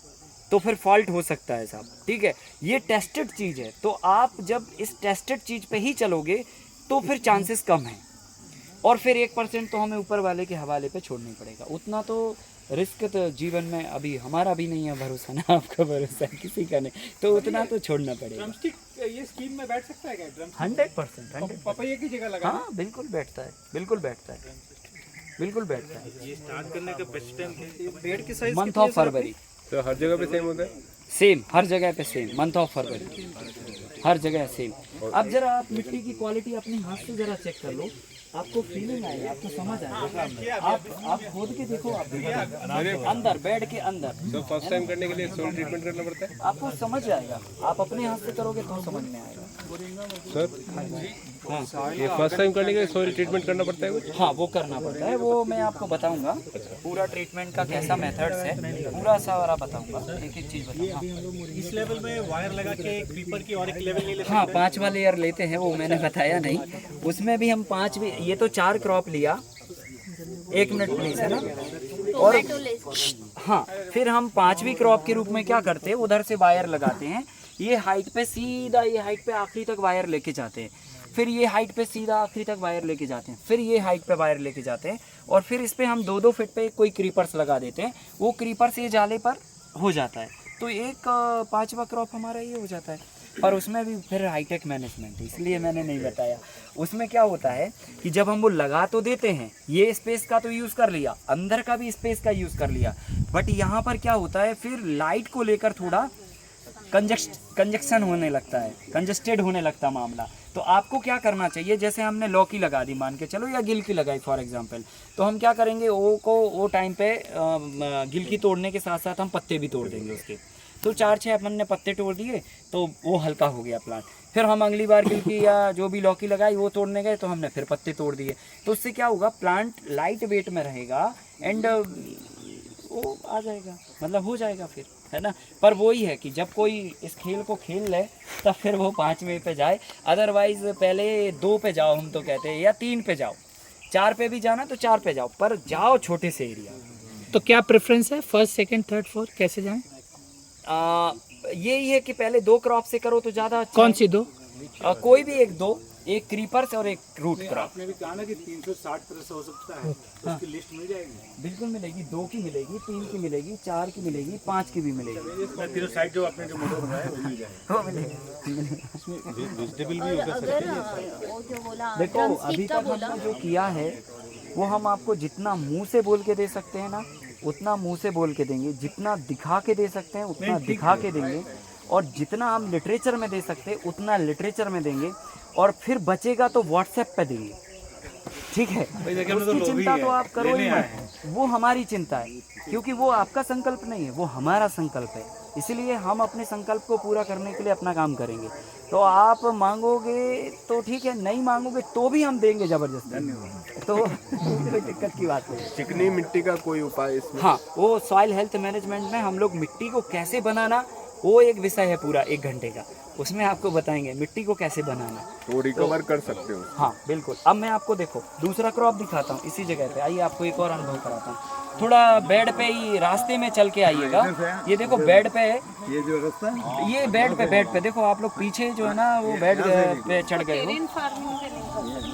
तो फिर फॉल्ट हो सकता है साहब, ठीक है। ये टेस्टेड चीज़ है, तो आप जब इस टेस्टेड चीज़ पे ही चलोगे तो फिर चांसेस कम हैं। और फिर 1% तो हमें ऊपर वाले के हवाले पे छोड़ना ही पड़ेगा। उतना तो रिस्क तो जीवन में अभी हमारा भी नहीं है भरोसा, ना आपका भरोसा है, किसी का नहीं, तो उतना तो छोड़ना पड़ेगा। ड्रमस्टिक ये स्कीम में बैठ सकता है क्या? 100% पपैया की जगह लगा। हाँ बिल्कुल बैठता है, बिल्कुल बैठता है, बिल्कुल बैठता है। ये स्टार्ट करने का बेस्ट टाइम पेड़ की साइज मंथ ऑफ फरवरी, तो हर जगह पे सेम होता है? सेम, हर जगह पे सेम, मंथ ऑफ फरवरी हर जगह सेम। अब जरा आप मिट्टी की क्वालिटी अपने हाथ से जरा चेक कर लो आपको फीलिंग आएगी, आपको समझ आएगा। आप खोद के देखो, आप अंदर बेड के अंदर तो फर्स्ट टाइम करने के लिए सॉइल ट्रीटमेंट करना पड़ता है आपको समझ आएगा। आप अपने हाथ से करोगे तो समझ में आएगा। सर। ये फर्स्ट टाइम करने के लिए सॉइल ट्रीटमेंट करना पड़ता है कुछ? हाँ, वो करना पड़ता है, वो मैं आपको बताऊंगा पूरा ट्रीटमेंट का कैसा मेथड्स है, पूरा सारा बताऊंगा, एक एक चीज़ बताऊंगा। इस लेवल में वायर लगा के क्रीपर की और एक लेवल नहीं ले हाँ, 5वां लेयर लेते हैं, वो मैंने बताया नहीं। उसमें भी हम 5 भी, ये तो 4 क्रॉप लिया। 1 मिनट प्लीज, है ना। और टोमेटो लेस हाँ, फिर हम 5वीं क्रॉप के रूप में क्या करते हैं, उधर से वायर लगाते हैं, ये हाइट पे सीधा, ये हाइट पे आखिरी तक वायर लेके जाते हैं, फिर ये हाइट पे सीधा आखिरी तक वायर लेके जाते हैं, फिर ये हाइट पे वायर लेके जाते हैं, और फिर इस पे हम 2-2 फीट पे कोई क्रीपर्स लगा देते हैं। वो क्रीपर्स ये जाले पर हो जाता है, तो एक 5वां क्रॉप हमारा ये हो जाता है। पर उसमें भी फिर हाईटेक मैनेजमेंट, इसलिए मैंने नहीं बताया। उसमें क्या होता है कि जब हम वो लगा तो देते हैं, ये स्पेस का तो यूज़ कर लिया, अंदर का भी स्पेस का यूज़ कर लिया, बट यहाँ पर क्या होता है, फिर लाइट को लेकर थोड़ा कंजक्शन होने लगता है, कंजस्टेड होने लगता मामला। तो आपको क्या करना चाहिए, जैसे हमने लौकी लगा दी मान के चलो, या गिलकी लगाई फॉर एग्जांपल, तो हम क्या करेंगे, वो टाइम पे गिलकी तोड़ने के साथ साथ हम पत्ते भी तोड़ देंगे उसके। तो 4-6 अपन ने पत्ते तोड़ दिए तो वो हल्का हो गया प्लांट। फिर हम अगली बार गिलकी या जो भी लौकी लगाई वो तोड़ने गए तो हमने फिर पत्ते तोड़ दिए। तो उससे क्या होगा, प्लांट लाइट वेट में रहेगा एंड वो आ जाएगा, मतलब हो जाएगा फिर, है ना। पर वही है कि जब कोई इस खेल को खेल ले तब फिर वो 5वें पे जाए, अदरवाइज पहले 2 पे जाओ, हम तो कहते हैं, या 3 पे जाओ। 4 पे भी जाना तो 4 पे जाओ, पर जाओ छोटे से एरिया। तो क्या प्रेफरेंस है, फर्स्ट सेकंड थर्ड फोर्थ कैसे जाएं? यही है कि पहले 2 क्रॉप से करो तो ज़्यादा अच्छा कौन है। सी 2? कोई भी 1-2, एक क्रीपर्स और एक रूट क्रॉप। आपने भी कहा ना कि 360 तरह से हो सकता है, तो उसकी लिस्ट मिल जाएगी। बिल्कुल मिलेगी, 2 की मिलेगी, 3 की मिलेगी, 4 की मिलेगी, 5 की भी मिलेगी। तीनों साइड जो आपने जो मोटर बनाया है वो मिल जाएगा। वो मिलेगी। वेजिटेबल भी और होगा अगर वो जो बोला देखो अभी ड्रमस्टिक का तक बोला, हमने जो किया है वो हम आपको जितना मुंह से बोल के दे सकते हैं ना, उतना मुंह से बोल के देंगे, जितना दिखा के दे सकते हैं उतना दिखा के देंगे, और जितना हम लिटरेचर में दे सकते हैं उतना लिटरेचर में देंगे, और फिर बचेगा तो व्हाट्सएप पे देंगे, ठीक है। उसकी चिंता तो आप करो ही मत, वो हमारी चिंता है, क्योंकि वो आपका संकल्प नहीं है, वो हमारा संकल्प है। इसलिए हम अपने संकल्प को पूरा करने के लिए अपना काम करेंगे। तो आप मांगोगे तो ठीक है, नहीं मांगोगे तो भी हम देंगे जबरदस्ती, तो कोई दिक्कत की बात नहीं। चिकनी मिट्टी का कोई उपाय इसमें? हाँ, वो सॉइल हेल्थ मैनेजमेंट में हम लोग मिट्टी को कैसे बनाना, वो एक विषय है पूरा 1 घंटे का, उसमें आपको बताएंगे मिट्टी को कैसे बनाना। वो रिकवर कर सकते हो? हाँ बिल्कुल। अब मैं आपको देखो दूसरा क्रॉप दिखाता हूँ इसी जगह पे, आइए आपको एक और अनुभव कराता हूँ। थोड़ा बेड पे ही रास्ते में चल के आइएगा, ये देखो बेड पे है, ये जो रास्ता ये बेड पे देखो आप लोग पीछे जो है ना वो बेड पे चढ़ गए हो। टेरेन फार्मिंग के लिए